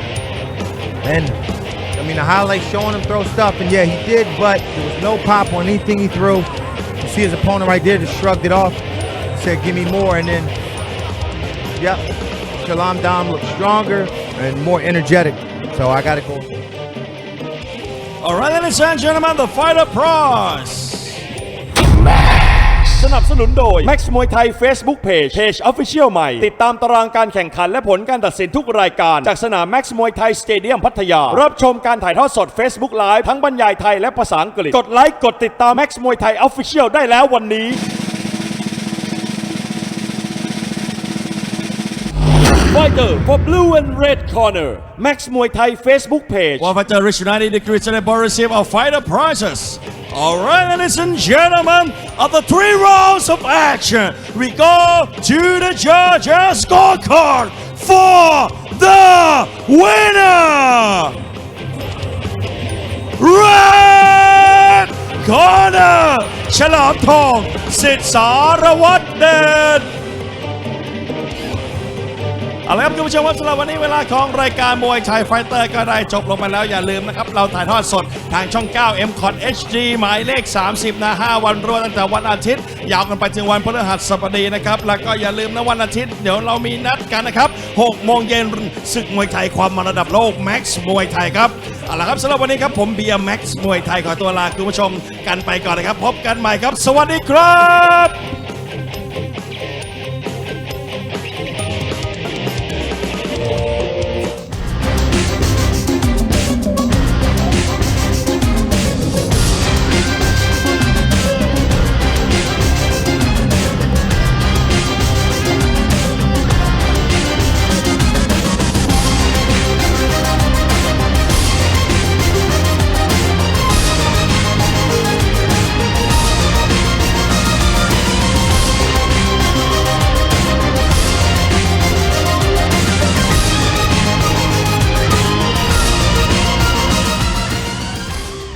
And, I mean, the highlights showing him throw stuff. And, yeah, he did, but there was no pop on anything he threw. You see his opponent right there just shrugged it off. Said, give me more. And then, yep, Chalam Thong looked stronger and more energetic. So I got to go. All right, ladies and gentlemen, the fighter prize. สนับสนุนโดย Max Muay Thai Facebook Page Official ใหม่ติดตามตารางการแข่งขันและผลการตัดสินทุกรายการจากสนาม Max Muay Thai Stadium พัทยารับชมการถ่ายทอดสด Facebook Live ทั้งบรรยายไทยและภาษาอังกฤษกดไลค์กดติดตาม Max Muay Thai Official ได้แล้ววันนี้ Fighter for blue and red corner Max Muay Thai Facebook page. One fighter reach 90 degrees and will receive our fighter prizes. Alright, ladies and gentlemen, after 3 rounds of action, we go to the judges' scorecard for the winner! Red corner ฉลามทองสิทธิ์สารวัตรเดชเอาละครับคุณผู้ชมครับสำหรับวันนี้เวลาของรายการมวยไทยไฟเตอร์ก็ได้จบลงไปแล้วอย่าลืมนะครับเราถ่ายทอดสดทางช่อง 9 MCOT HD หมายเลข 30 นะ 5 วันรวดตั้งแต่วันอาทิตย์ยาวกันไปถึงวันพฤหัสบดีนะครับแล้วก็อย่าลืมนะวันอาทิตย์เดี๋ยวเรามีนัดกันนะครับ 6 โมงเย็นศึกมวยไทยความมันระดับโลก Max มวยไทยครับเอาละครับสำหรับวันนี้ครับผมเบียร์ Max มวยไทยขอตัวลาคุณผู้ชมกันไปก่อนนะครับพบกันใหม่ครับสวัสดีครับ